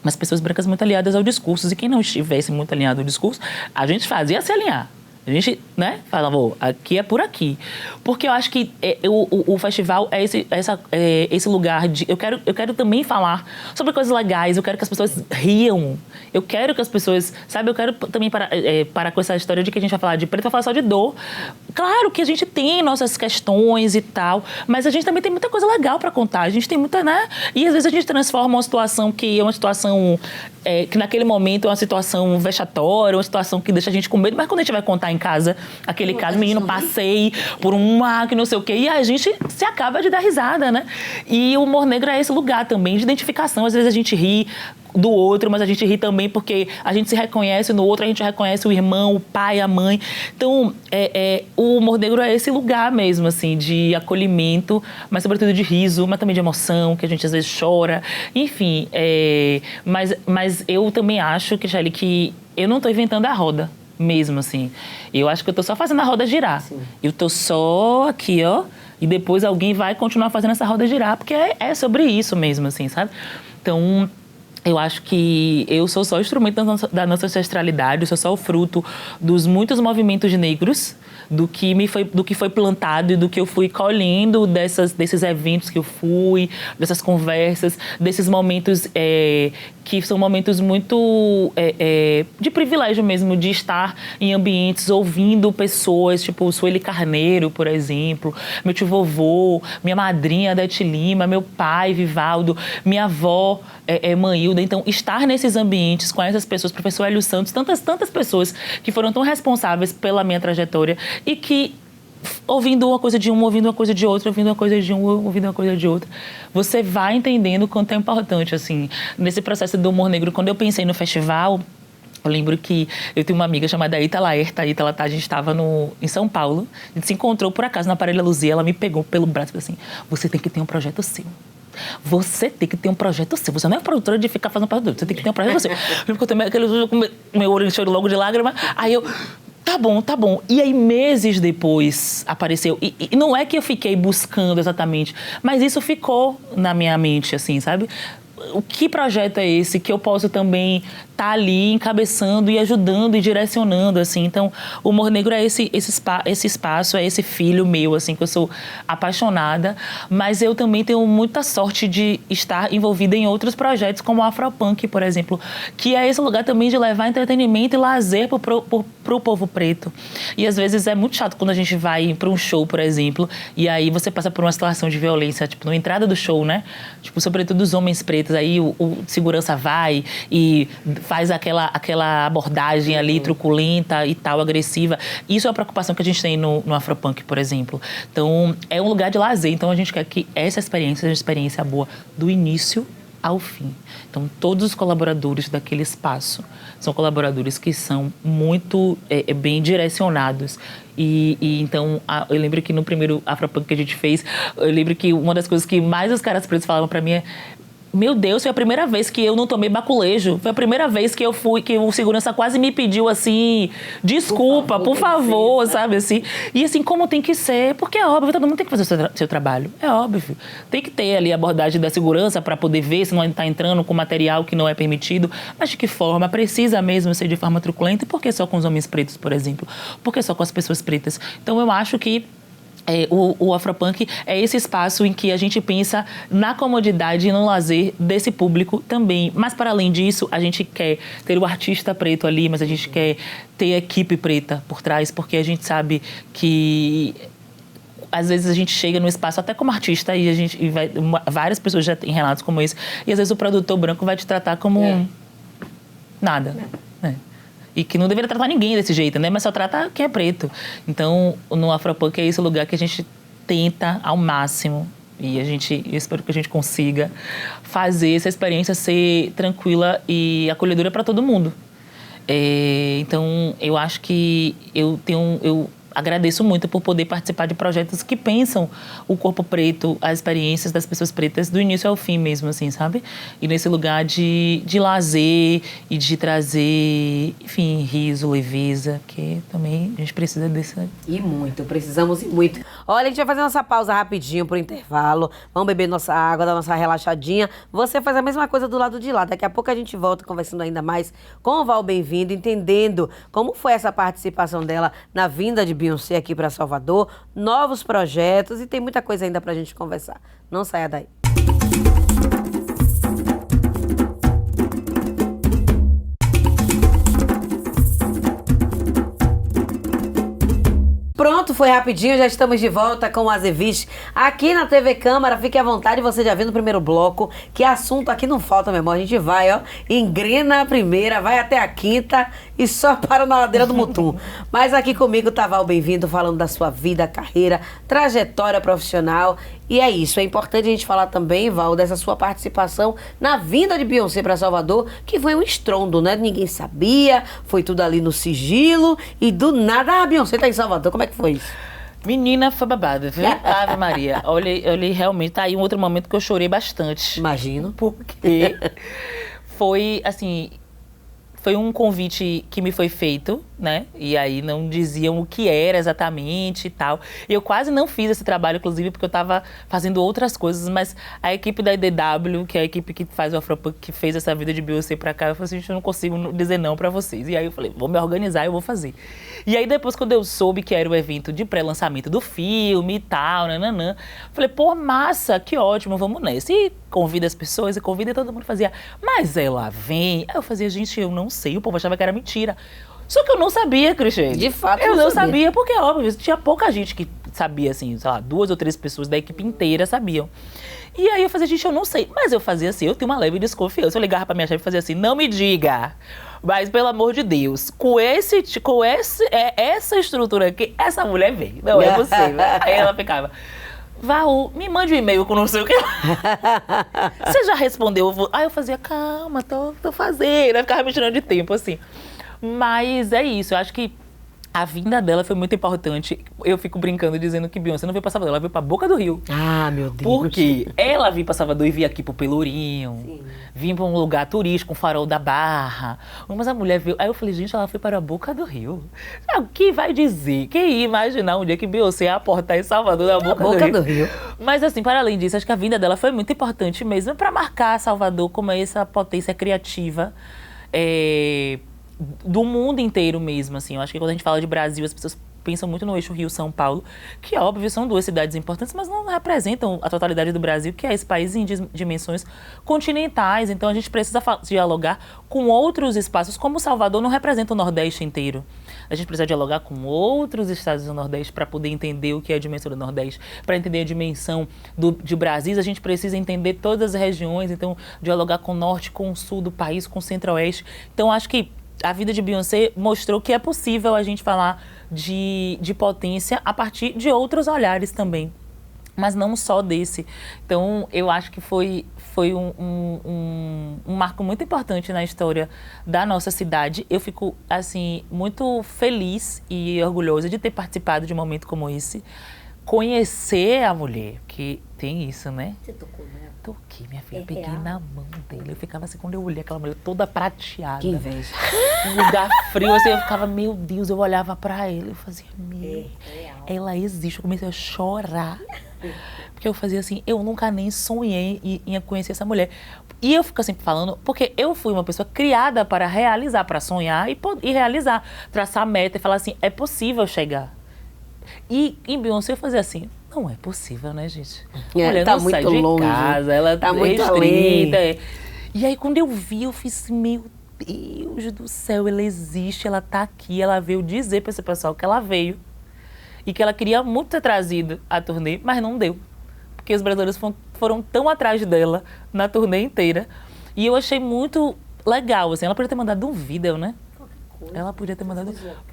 B: mas pessoas brancas muito aliadas ao discurso, e quem não estivesse muito alinhado ao discurso, a gente fazia se alinhar. A gente, né, falava, aqui é por aqui. Porque eu acho que o festival é esse lugar de... Eu quero também falar sobre coisas legais, eu quero que as pessoas riam. Eu quero que as pessoas... Sabe, eu quero também parar com essa história de que a gente vai falar de preto, vai falar só de dor. Claro que a gente tem nossas questões e tal, mas a gente também tem muita coisa legal pra contar. A gente tem muita, né? E às vezes a gente transforma uma situação que é uma situação... que naquele momento é uma situação vexatória, uma situação que deixa a gente com medo, mas quando a gente vai contar em em casa aquele caso, menino, passei por um mar que não sei o quê, e a gente se acaba de dar risada, né? E o humor negro é esse lugar também de identificação. Às vezes a gente ri do outro, mas a gente ri também porque a gente se reconhece no outro, a gente reconhece o irmão, o pai, a mãe. Então, o humor negro é esse lugar mesmo, assim, de acolhimento, mas sobretudo de riso, mas também de emoção, que a gente às vezes chora. Enfim, mas eu também acho, Kechele, que eu não estou inventando a roda mesmo, assim. Eu acho que eu estou só fazendo a roda girar. Sim. Eu estou só aqui, ó, e depois alguém vai continuar fazendo essa roda girar, porque é sobre isso mesmo, assim, sabe? Então, eu acho que eu sou só o instrumento da nossa ancestralidade, eu sou só o fruto dos muitos movimentos negros, do que foi plantado e do que eu fui colhendo desses eventos que eu fui, dessas conversas, desses momentos que são momentos muito de privilégio mesmo, de estar em ambientes ouvindo pessoas, tipo Sueli Carneiro, por exemplo, meu tio vovô, minha madrinha Adete Lima, meu pai Vivaldo, minha avó Manilda. Então, estar nesses ambientes com essas pessoas, professor Hélio Santos, tantas pessoas que foram tão responsáveis pela minha trajetória e que, ouvindo uma coisa de um, ouvindo uma coisa de outro, ouvindo uma coisa de um, ouvindo uma coisa de outro, você vai entendendo o quanto é importante, assim, nesse processo do humor negro. Quando eu pensei no festival, eu lembro que eu tenho uma amiga chamada Ita Laerta. A Ita, a gente estava em São Paulo, a gente se encontrou por acaso na Aparelha Luzia, ela me pegou pelo braço e falou assim: você tem que ter um projeto seu. Você tem que ter um projeto seu. Você não é produtora de ficar fazendo projeto. Você tem que ter um projeto seu. Eu também, meu olho encheu logo de lágrima. Aí eu, tá bom. E aí, meses depois, apareceu. E não é que eu fiquei buscando exatamente, mas isso ficou na minha mente, assim, sabe? O que projeto é esse que eu posso também estar ali encabeçando e ajudando e direcionando, assim? Então, o humor negro é esse espaço, é esse filho meu, assim, que eu sou apaixonada, mas eu também tenho muita sorte de estar envolvida em outros projetos, como o Afropunk, por exemplo, que é esse lugar também de levar entretenimento e lazer pro povo preto. E às vezes é muito chato quando a gente vai para um show, por exemplo, e aí você passa por uma situação de violência, tipo, na entrada do show, né? Tipo, sobretudo os homens pretos, aí o segurança vai e faz aquela abordagem ali truculenta e tal, agressiva. Isso é uma preocupação que a gente tem no Afropunk, por exemplo. Então, é um lugar de lazer. Então, a gente quer que essa experiência seja uma experiência boa do início ao fim. Então, todos os colaboradores daquele espaço são colaboradores que são muito bem direcionados. Então, eu lembro que no primeiro Afropunk que a gente fez, eu lembro que uma das coisas que mais os caras pretos falavam pra mim é: meu Deus, foi a primeira vez que eu não tomei baculejo. Foi a primeira vez que que o segurança quase me pediu, assim, desculpa, por favor, sabe, assim. E assim, como tem que ser, porque é óbvio, todo mundo tem que fazer o seu trabalho. É óbvio. Tem que ter ali a abordagem da segurança para poder ver se não está entrando com material que não é permitido. Mas de que forma? Precisa mesmo ser de forma truculenta? E por que só com os homens pretos, por exemplo? Por que só com as pessoas pretas? Então, eu acho que o Afropunk é esse espaço em que a gente pensa na comodidade e no lazer desse público também. Mas, para além disso, a gente quer ter o artista preto ali, mas a gente quer ter a equipe preta por trás, porque a gente sabe que às vezes a gente chega no espaço até como artista e várias pessoas já têm relatos como esse, e às vezes o produtor branco vai te tratar como nada. E que não deveria tratar ninguém desse jeito, né? Mas só trata quem é preto. Então, no Afropunk é esse lugar que a gente tenta ao máximo, e eu espero que a gente consiga fazer essa experiência ser tranquila e acolhedora para todo mundo. Então, eu acho que eu agradeço muito por poder participar de projetos que pensam o corpo preto, as experiências das pessoas pretas do início ao fim mesmo, assim, sabe? E nesse lugar de lazer e de trazer, enfim, riso, leveza, que também a gente precisa dessa...
A: E muito, precisamos e muito. Olha, a gente vai fazer nossa pausa rapidinho pro intervalo, vamos beber nossa água, dar nossa relaxadinha. Você faz a mesma coisa do lado de lá. Daqui a pouco a gente volta conversando ainda mais com o Val Bem-vindo, entendendo como foi essa participação dela na vinda de Beyoncé aqui para Salvador, novos projetos, e tem muita coisa ainda pra gente conversar. Não saia daí. Pronto, foi rapidinho, já estamos de volta com o Azeviche aqui na TV Câmara. Fique à vontade, você já viu no primeiro bloco que assunto aqui não falta, meu irmão. A gente vai, ó, engrena a primeira, vai até a quinta e só para na ladeira do Mutum. Mas aqui comigo tá Val Bem-vindo, falando da sua vida, carreira, trajetória profissional. E é isso, é importante a gente falar também, Val, dessa sua participação na vinda de Beyoncé para Salvador, que foi um estrondo, né? Ninguém sabia, foi tudo ali no sigilo e do nada a Beyoncé tá em Salvador. Como é que foi isso?
B: Menina, foi babado, viu? Ave Maria. Olhei realmente, tá aí um outro momento que eu chorei bastante.
A: Imagino.
B: Porque foi, assim, foi um convite que me foi feito, né? E aí não diziam o que era exatamente e tal. E eu quase não fiz esse trabalho, inclusive, porque eu tava fazendo outras coisas, mas a equipe da IDW, que é a equipe que faz o Afropunk, que fez essa vida de Beyoncé pra cá, eu falei assim, gente, eu não consigo dizer não pra vocês. E aí eu falei, vou me organizar, eu vou fazer. E aí depois, quando eu soube que era o evento de pré-lançamento do filme e tal, nananã, falei, pô, massa, que ótimo, vamos nessa. E convida as pessoas, e convida, e todo mundo fazia, mas ela vem. Aí eu fazia, gente, eu não sei, o povo achava que era mentira. Só que eu não sabia, Cristiane.
A: De fato,
B: eu não sabia, porque, óbvio, tinha pouca gente que sabia, assim, sei lá, 2 ou 3 pessoas da equipe inteira sabiam. E aí eu fazia, gente, eu não sei. Mas eu fazia assim, eu tenho uma leve desconfiança. Eu ligava pra minha chefe e fazia assim, não me diga, mas pelo amor de Deus, essa estrutura aqui, essa mulher veio. Não é possível. Aí ela ficava, Val, me mande um e-mail com não sei o que. Você já respondeu? Aí eu fazia, calma, tô fazendo. Aí ficava me tirando de tempo, assim. Mas é isso, eu acho que a vinda dela foi muito importante. Eu fico brincando dizendo que Beyoncé não veio pra Salvador, ela veio pra Boca do Rio.
A: Ah, meu Deus.
B: Porque ela veio pra Salvador e veio aqui pro Pelourinho, vinha pra um lugar turístico, um farol da Barra. Mas a mulher veio. Aí eu falei, gente, ela foi para a Boca do Rio. O que vai dizer? Quem ia imaginar um dia que Beyoncé ia aportar em Salvador da Boca do Rio? Mas assim, para além disso, acho que a vinda dela foi muito importante mesmo pra marcar Salvador como essa potência criativa. Do mundo inteiro mesmo, assim. Eu acho que quando a gente fala de Brasil, as pessoas pensam muito no eixo Rio-São Paulo, que, óbvio, são 2 cidades importantes, mas não representam a totalidade do Brasil, que é esse país em dimensões continentais. Então, a gente precisa dialogar com outros espaços, como Salvador não representa o Nordeste inteiro. A gente precisa dialogar com outros estados do Nordeste para poder entender o que é a dimensão do Nordeste, para entender a dimensão de Brasil. A gente precisa entender todas as regiões, então, dialogar com o Norte, com o Sul do país, com o Centro-Oeste. Então, acho que a vida de Beyoncé mostrou que é possível a gente falar de potência a partir de outros olhares também, mas não só desse. Então, eu acho que foi um marco muito importante na história da nossa cidade. Eu fico, assim, muito feliz e orgulhosa de ter participado de um momento como esse. Conhecer a mulher, que tem isso, né?
A: Você tocou, né?
B: Toquei, minha filha, peguei na mão dele. Eu ficava assim, quando eu olhei aquela mulher toda prateada.
A: Que inveja.
B: Um lugar frio, assim, eu ficava, meu Deus, eu olhava pra ele, eu fazia, ela existe. Eu comecei a chorar. Porque eu fazia assim, eu nunca nem sonhei em conhecer essa mulher. E eu fico sempre falando, porque eu fui uma pessoa criada para realizar, para sonhar e realizar. Traçar meta e falar assim, é possível chegar. E em Beyoncé eu fazia assim, não é possível, né, gente? A mulher
A: tá
B: não
A: muito
B: sai de
A: longe,
B: casa, ela
A: tá
B: é
A: muito
B: restrita.
A: além.
B: E aí quando eu vi, eu fiz assim, meu Deus do céu, ela existe, ela tá aqui, ela veio dizer para esse pessoal que ela veio. E que ela queria muito ter trazido a turnê, mas não deu. Porque os brasileiros foram tão atrás dela na turnê inteira. E eu achei muito legal, assim, ela podia ter mandado um vídeo, né? Ela podia ter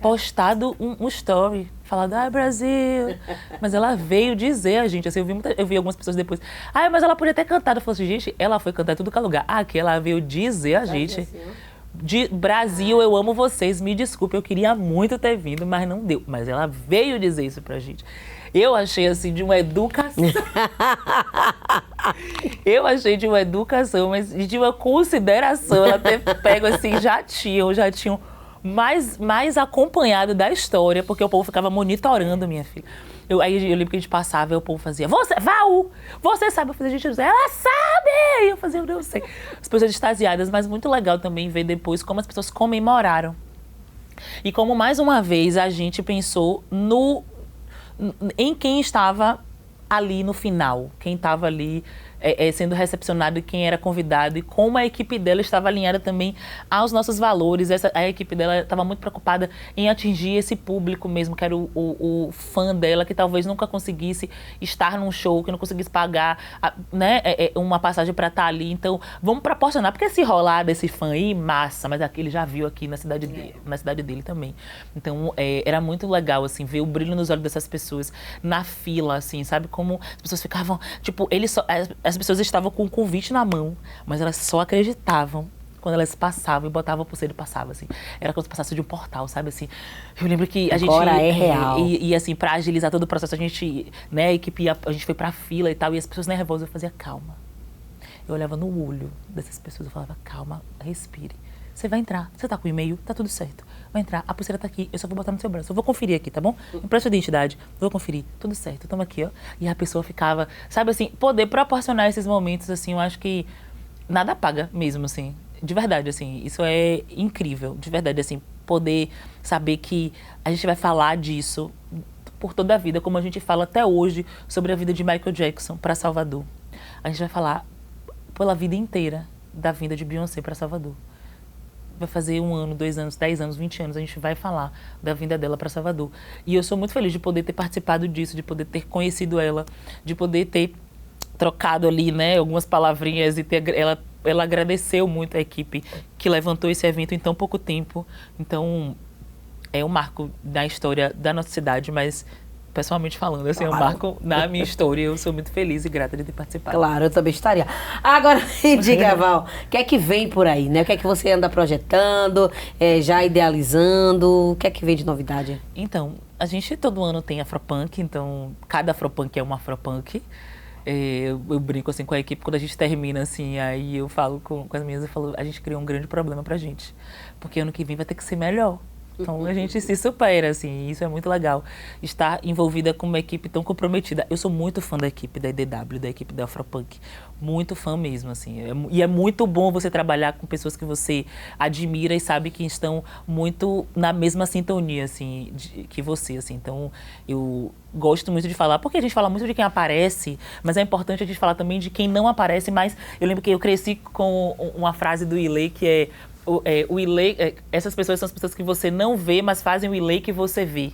B: postado um story, falado, Brasil. Mas ela veio dizer a gente, assim, eu vi algumas pessoas depois, mas ela podia ter cantado. Eu falei assim, gente, ela foi cantar em tudo que é lugar. Aqui ela veio dizer a gente, de Brasil, eu amo vocês, me desculpe, eu queria muito ter vindo, mas não deu. Mas ela veio dizer isso pra gente. Eu achei, assim, de uma educação. Eu achei de uma educação, mas de uma consideração. Ela ter pego, assim, já tinham mais acompanhado da história, porque o povo ficava monitorando, minha filha. Aí eu lembro que a gente passava e o povo fazia, Val, você sabe? Eu fazia, gente, ela sabe! Eu fazia, eu não sei. As pessoas extasiadas, mas muito legal também ver depois como as pessoas comemoraram. E como, mais uma vez, a gente pensou em quem estava ali no final, quem estava ali sendo recepcionado, e quem era convidado, e como a equipe dela estava alinhada também aos nossos valores. A equipe dela estava muito preocupada em atingir esse público mesmo, que era o fã dela, que talvez nunca conseguisse estar num show, que não conseguisse pagar, né, uma passagem para estar ali. Então, vamos proporcionar, porque se rolar desse fã aí, massa, mas ele já viu aqui na cidade dele também. Então, era muito legal, assim, ver o brilho nos olhos dessas pessoas na fila, assim, sabe? Como as pessoas ficavam, tipo, as pessoas estavam com o convite na mão, mas elas só acreditavam quando elas passavam e botavam a pulseira e passavam, assim. Era como se passasse de um portal, sabe, assim. Eu lembro que a gente...
A: Agora é real.
B: E assim, pra agilizar todo o processo, a gente, né, a equipe, a gente foi pra fila e tal, e as pessoas nervosas, eu fazia calma. Eu olhava no olho dessas pessoas, eu falava, calma, respire. Você vai entrar, você tá com o e-mail, tá tudo certo. Vai entrar, a pulseira tá aqui, eu só vou botar no seu braço. Eu vou conferir aqui, tá bom? Empresta sua identidade, vou conferir, tudo certo, toma aqui, ó. E a pessoa ficava, sabe assim, poder proporcionar esses momentos, assim, eu acho que nada paga mesmo, assim. De verdade, assim, isso é incrível, de verdade, assim, poder saber que a gente vai falar disso por toda a vida, como a gente fala até hoje sobre a vida de Michael Jackson para Salvador. A gente vai falar pela vida inteira da vinda de Beyoncé para Salvador. Vai fazer 1 ano, 2 anos, 10 anos, 20 anos, a gente vai falar da vinda dela para Salvador. E eu sou muito feliz de poder ter participado disso, de poder ter conhecido ela, de poder ter trocado ali, né, algumas palavrinhas e ter, ela agradeceu muito a equipe que levantou esse evento em tão pouco tempo. Então, é um marco na história da nossa cidade, mas pessoalmente falando, assim, claro, é um marco na minha história. Eu sou muito feliz e grata de ter participado.
A: Claro, eu também estaria. Agora, me diga, Val, o que é que vem por aí, né? O que é que você anda projetando, já idealizando? O que é que vem de novidade?
B: Então, a gente todo ano tem Afropunk, então cada Afropunk é uma Afropunk. Eu brinco assim com a equipe, quando a gente termina assim, aí eu falo com as meninas, eu falo, a gente criou um grande problema pra gente, porque ano que vem vai ter que ser melhor. Então a gente se supera, assim, e isso é muito legal, estar envolvida com uma equipe tão comprometida. Eu sou muito fã da equipe da IDW, da equipe da Afropunk, muito fã mesmo, assim, e é muito bom você trabalhar com pessoas que você admira e sabe que estão muito na mesma sintonia, assim, que você, assim. Então eu gosto muito de falar, porque a gente fala muito de quem aparece, mas é importante a gente falar também de quem não aparece. Mas eu lembro que eu cresci com uma frase do Ilê, que é o Ilê, essas pessoas são as pessoas que você não vê, mas fazem o Ilê que você vê.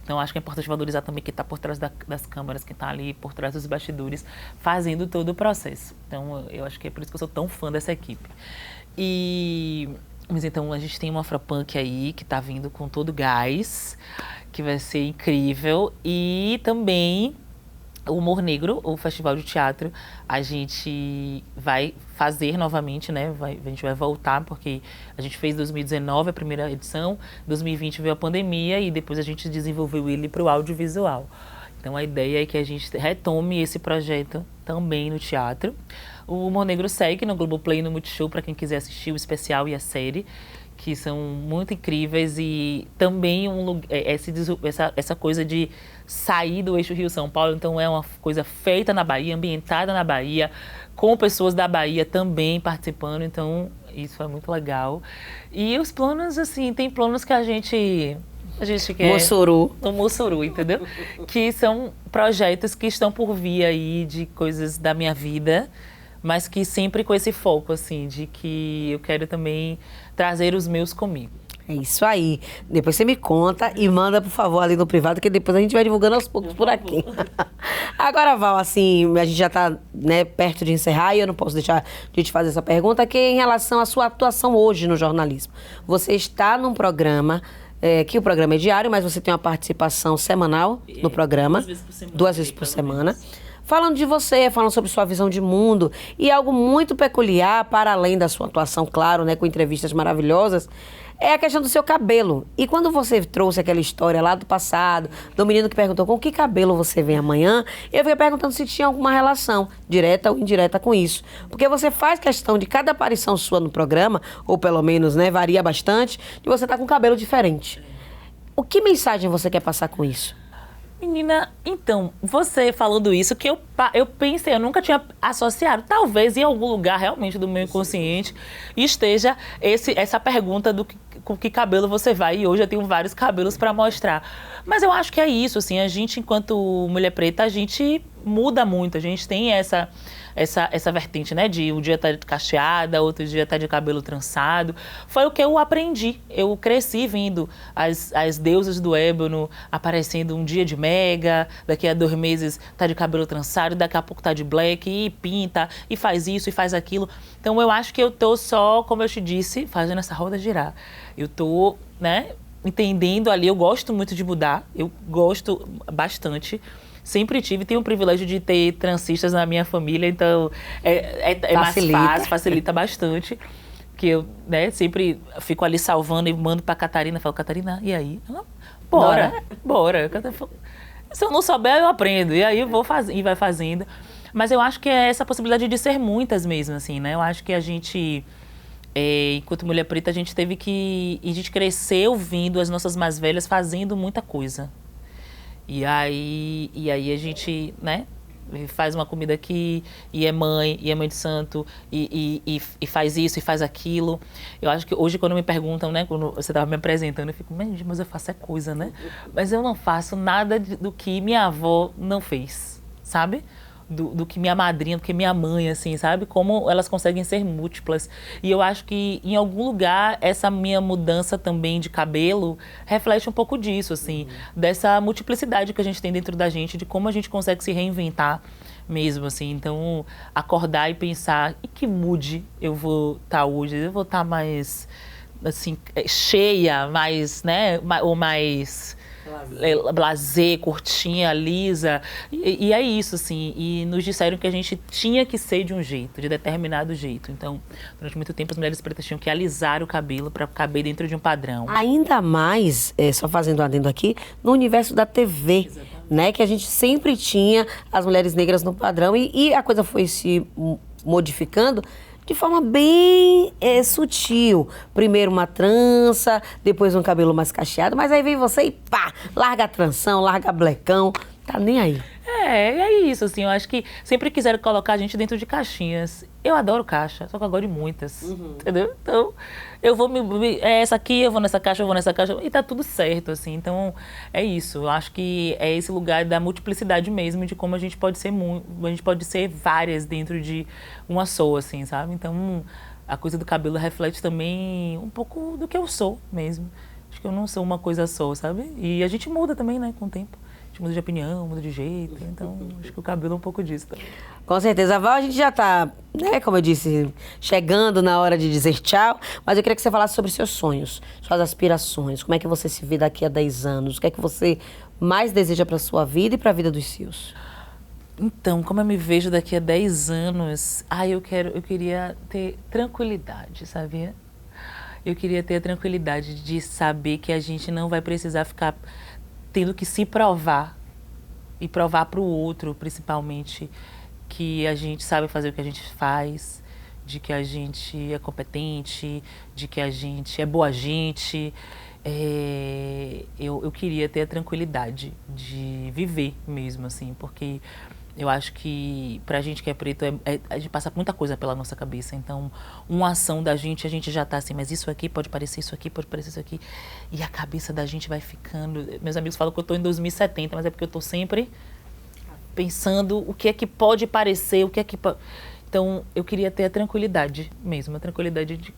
B: Então, acho que é importante valorizar também quem está por trás das câmeras, quem está ali por trás dos bastidores, fazendo todo o processo. Então, eu acho que é por isso que eu sou tão fã dessa equipe. Mas então, a gente tem uma Afropunk aí, que está vindo com todo gás, que vai ser incrível. E também o Humor Negro, o Festival de Teatro, a gente vai fazer novamente, né? A gente vai voltar, porque a gente fez 2019 a primeira edição, 2020 veio a pandemia e depois a gente desenvolveu ele para o audiovisual. Então a ideia é que a gente retome esse projeto também no teatro. O Humor Negro segue no Globoplay e no Multishow para quem quiser assistir o especial e a série, que são muito incríveis, e também essa coisa de sair do eixo Rio-São Paulo. Então é uma coisa feita na Bahia, ambientada na Bahia, com pessoas da Bahia também participando, então isso é muito legal. E os planos, assim, tem planos que a gente quer...
A: Mossoró.
B: No Mossoró, entendeu? Que são projetos que estão por vir aí, de coisas da minha vida, mas que sempre com esse foco, assim, de que eu quero também trazer os meus comigo.
A: É isso aí. Depois você me conta e manda, por favor, ali no privado, que depois a gente vai divulgando aos poucos por aqui. Agora, Val, assim, a gente já está, né, perto de encerrar e eu não posso deixar de te fazer essa pergunta, que é em relação à sua atuação hoje no jornalismo. Você está num programa, que o programa é diário, mas você tem uma participação semanal no programa.
B: 2 vezes por semana.
A: 2 vezes por semana. Falando de você, falando sobre sua visão de mundo, e algo muito peculiar, para além da sua atuação, claro, né, com entrevistas maravilhosas, é a questão do seu cabelo. E quando você trouxe aquela história lá do passado, do menino que perguntou com que cabelo você vem amanhã, eu fiquei perguntando se tinha alguma relação, direta ou indireta, com isso. Porque você faz questão de cada aparição sua no programa, ou pelo menos, né, varia bastante, de você estar com um cabelo diferente. O que mensagem você quer passar com isso?
B: Menina, então, você falando isso, que eu pensei, eu nunca tinha associado, talvez em algum lugar realmente do meu inconsciente esteja essa pergunta com que cabelo você vai, e hoje eu tenho vários cabelos para mostrar. Mas eu acho que é isso, assim, a gente, enquanto mulher preta, a gente muda muito, a gente tem essa vertente, né? De um dia tá cacheada, outro dia tá de cabelo trançado. Foi o que eu aprendi. Eu cresci vendo as deusas do ébano aparecendo um dia de mega, daqui a 2 meses tá de cabelo trançado, daqui a pouco tá de black, e pinta, e faz isso, e faz aquilo. Então eu acho que eu tô só, como eu te disse, fazendo essa roda girar. Eu tô, né, entendendo ali, eu gosto muito de mudar, eu gosto bastante. Sempre tive, tenho o privilégio de ter transistas na minha família, então é mais fácil, facilita bastante. Que eu, né, sempre fico ali salvando e mando pra Catarina, falo, Catarina, e aí? Ela, bora. Se eu não souber, eu aprendo, e aí eu vou e vai fazendo. Mas eu acho que é essa possibilidade de ser muitas mesmo, assim, né? Eu acho que a gente, enquanto mulher preta, a gente cresceu vendo as nossas mais velhas fazendo muita coisa. E aí a gente, né, faz uma comida aqui, e é mãe de santo, e faz isso, e faz aquilo. Eu acho que hoje, quando me perguntam, né, quando você estava me apresentando, eu fico, mas eu faço coisa, né? Mas eu não faço nada do que minha avó não fez, sabe? Do que minha madrinha, do que minha mãe, assim, sabe? Como elas conseguem ser múltiplas. E eu acho que, em algum lugar, essa minha mudança também de cabelo reflete um pouco disso, assim. Dessa multiplicidade que a gente tem dentro da gente, de como a gente consegue se reinventar mesmo, assim. Então, acordar e pensar, e que mood eu vou estar hoje? Eu vou estar mais, assim, cheia, mais, né? Ou mais... blazer, curtinha, lisa, e é isso, assim, e nos disseram que a gente tinha que ser de um jeito, de determinado jeito. Então, durante muito tempo as mulheres pretas tinham que alisar o cabelo para caber dentro de um padrão.
A: Ainda mais, só fazendo um adendo aqui, no universo da TV, né, que a gente sempre tinha as mulheres negras no padrão e a coisa foi se modificando de forma bem sutil. Primeiro uma trança, depois um cabelo mais cacheado, mas aí vem você e pá, larga a tranção, larga a blecão, tá nem aí.
B: É isso, assim, eu acho que sempre quiseram colocar a gente dentro de caixinhas. Eu adoro caixa, só que eu gosto de muitas, entendeu? Então, eu vou essa aqui, eu vou nessa caixa, e tá tudo certo, assim. Então, é isso. Eu acho que é esse lugar da multiplicidade mesmo, de como a gente pode ser várias dentro de uma só, assim, sabe? Então, a coisa do cabelo reflete também um pouco do que eu sou mesmo. Acho que eu não sou uma coisa só, sabe? E a gente muda também, né, com o tempo. A gente muda de opinião, muda de jeito, então acho que o cabelo é um pouco disso também.
A: Com certeza, Val, a gente já tá, né, como eu disse, chegando na hora de dizer tchau, mas eu queria que você falasse sobre seus sonhos, suas aspirações, como é que você se vê daqui a 10 anos, o que é que você mais deseja para sua vida e para a vida dos seus?
B: Então, como eu me vejo daqui a 10 anos, eu queria ter tranquilidade, sabia? Eu queria ter a tranquilidade de saber que a gente não vai precisar ficar tendo que se provar e provar para o outro, principalmente, que a gente sabe fazer o que a gente faz, de que a gente é competente, de que a gente é boa gente. Eu queria ter a tranquilidade de viver mesmo, assim, porque eu acho que pra gente que é preto, a gente passa muita coisa pela nossa cabeça. Então, uma ação da gente, a gente já tá assim, mas isso aqui pode parecer isso aqui, pode parecer isso aqui. E a cabeça da gente vai ficando... Meus amigos falam que eu tô em 2070, mas é porque eu tô sempre pensando o que é que pode parecer, o que é que... Então, eu queria ter a tranquilidade mesmo, a tranquilidade de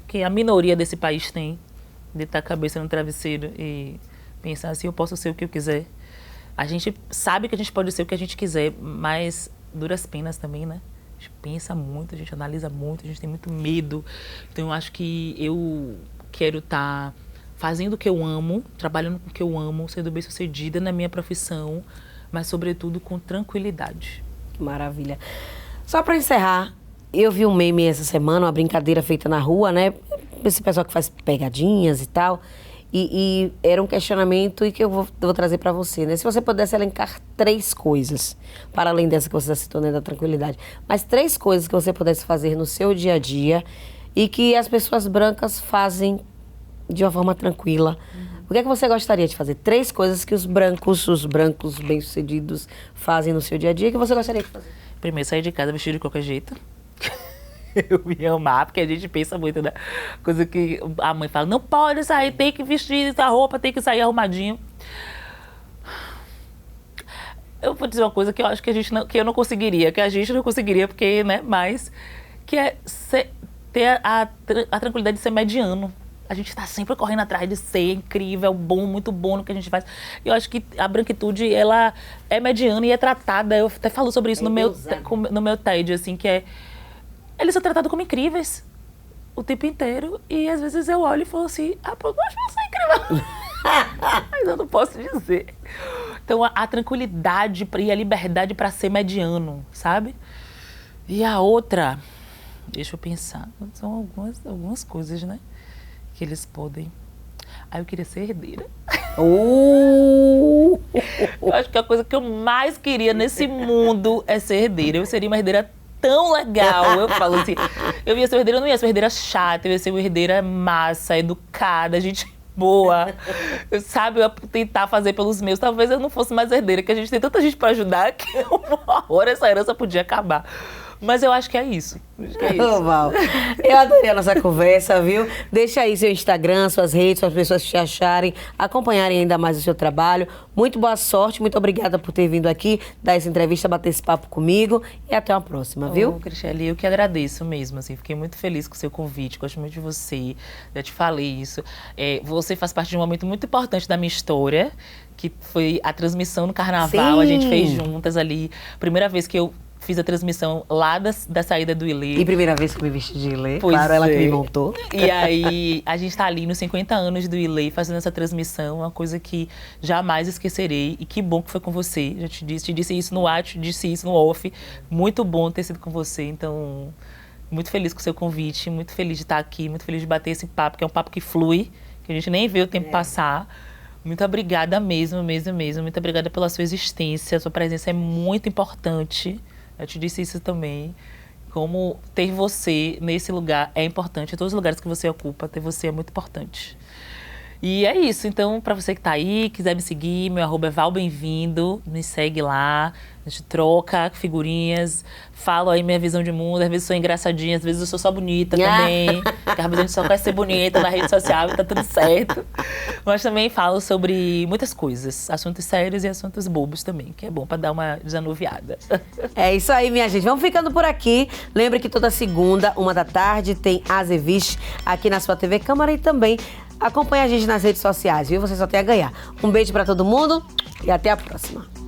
B: que a minoria desse país tem, de estar a cabeça no travesseiro e pensar assim, eu posso ser o que eu quiser. A gente sabe que a gente pode ser o que a gente quiser, mas duras penas também, né? A gente pensa muito, a gente analisa muito, a gente tem muito medo. Então, eu acho que eu quero estar fazendo o que eu amo, trabalhando com o que eu amo, sendo bem-sucedida na minha profissão, mas, sobretudo, com tranquilidade.
A: Maravilha. Só para encerrar, eu vi um meme essa semana, uma brincadeira feita na rua, né? Esse pessoal que faz pegadinhas e tal. E era um questionamento e que eu vou trazer para você, né? Se você pudesse elencar 3 coisas, para além dessa que você já citou, né, da tranquilidade, mas 3 coisas que você pudesse fazer no seu dia a dia e que as pessoas brancas fazem de uma forma tranquila. O que é que você gostaria de fazer? 3 coisas que os brancos bem-sucedidos fazem no seu dia a dia que você gostaria de fazer.
B: Primeiro, sair de casa vestido de qualquer jeito. Eu me amar, porque a gente pensa muito, né? Coisa que a mãe fala, não pode sair, tem que vestir essa roupa, tem que sair arrumadinho. eu vou dizer uma coisa que eu acho que que eu não conseguiria, que a gente não conseguiria, porque, né, mas que é ter a tranquilidade de ser mediano. A gente está sempre correndo atrás de ser incrível, bom, muito bom no que a gente faz. Eu acho que a branquitude, ela é mediana e é tratada, eu até falo sobre isso no meu TED, assim, que é... Eles são tratados como incríveis o tempo inteiro. E às vezes eu olho e falo assim, pô, eu acho você incrível. Mas eu não posso dizer. Então a tranquilidade e a liberdade para ser mediano, sabe? E a outra, deixa eu pensar, são algumas coisas, né? Que eles podem... eu queria ser herdeira. Eu acho que a coisa que eu mais queria nesse mundo é ser herdeira. Eu seria uma herdeira tão legal. Eu falo assim, eu ia ser uma herdeira, eu não ia ser uma herdeira chata, eu ia ser uma herdeira massa, educada, gente boa. Eu ia tentar fazer pelos meus. Talvez eu não fosse mais herdeira, que a gente tem tanta gente pra ajudar que uma hora essa herança podia acabar. Mas eu acho que é isso.
A: Val, eu adorei a nossa conversa, viu? Deixa aí seu Instagram, suas redes, para as pessoas te acharem, acompanharem ainda mais o seu trabalho. Muito boa sorte, muito obrigada por ter vindo aqui, dar essa entrevista, bater esse papo comigo e até uma próxima, viu?
B: Cristiane, eu que agradeço mesmo, assim, fiquei muito feliz com o seu convite, gosto muito de você, já te falei isso. Você faz parte de um momento muito importante da minha história, que foi a transmissão no Carnaval. Sim. A gente fez juntas ali, primeira vez que eu fiz a transmissão lá da saída do Ilê.
A: E primeira vez que me vesti de Ilê,
B: pois
A: claro, ela que me montou.
B: E aí, a gente tá ali nos 50 anos do Ilê, fazendo essa transmissão, uma coisa que jamais esquecerei. E que bom que foi com você, já te disse isso no WhatsApp, disse isso no off. Muito bom ter sido com você, então... Muito feliz com o seu convite, muito feliz de estar aqui, muito feliz de bater esse papo, que é um papo que flui, que a gente nem vê o tempo passar. Muito obrigada mesmo. Muito obrigada pela sua existência, a sua presença é muito importante. Eu te disse isso também, como ter você nesse lugar é importante, em todos os lugares que você ocupa, ter você é muito importante. E é isso, então, para você que tá aí, quiser me seguir, meu @é valbemvindo, me segue lá, a gente troca figurinhas, falo aí minha visão de mundo, às vezes sou engraçadinha, às vezes eu sou só bonita também, porque às vezes a gente só quer ser bonita na rede social e tá tudo certo. Mas também falo sobre muitas coisas, assuntos sérios e assuntos bobos também, que é bom para dar uma desanuviada.
A: É isso aí, minha gente. Vamos ficando por aqui. Lembre que toda segunda, 13h, tem Azeviche aqui na sua TV Câmara e também acompanha a gente nas redes sociais, viu? Você só tem a ganhar. Um beijo pra todo mundo e até a próxima.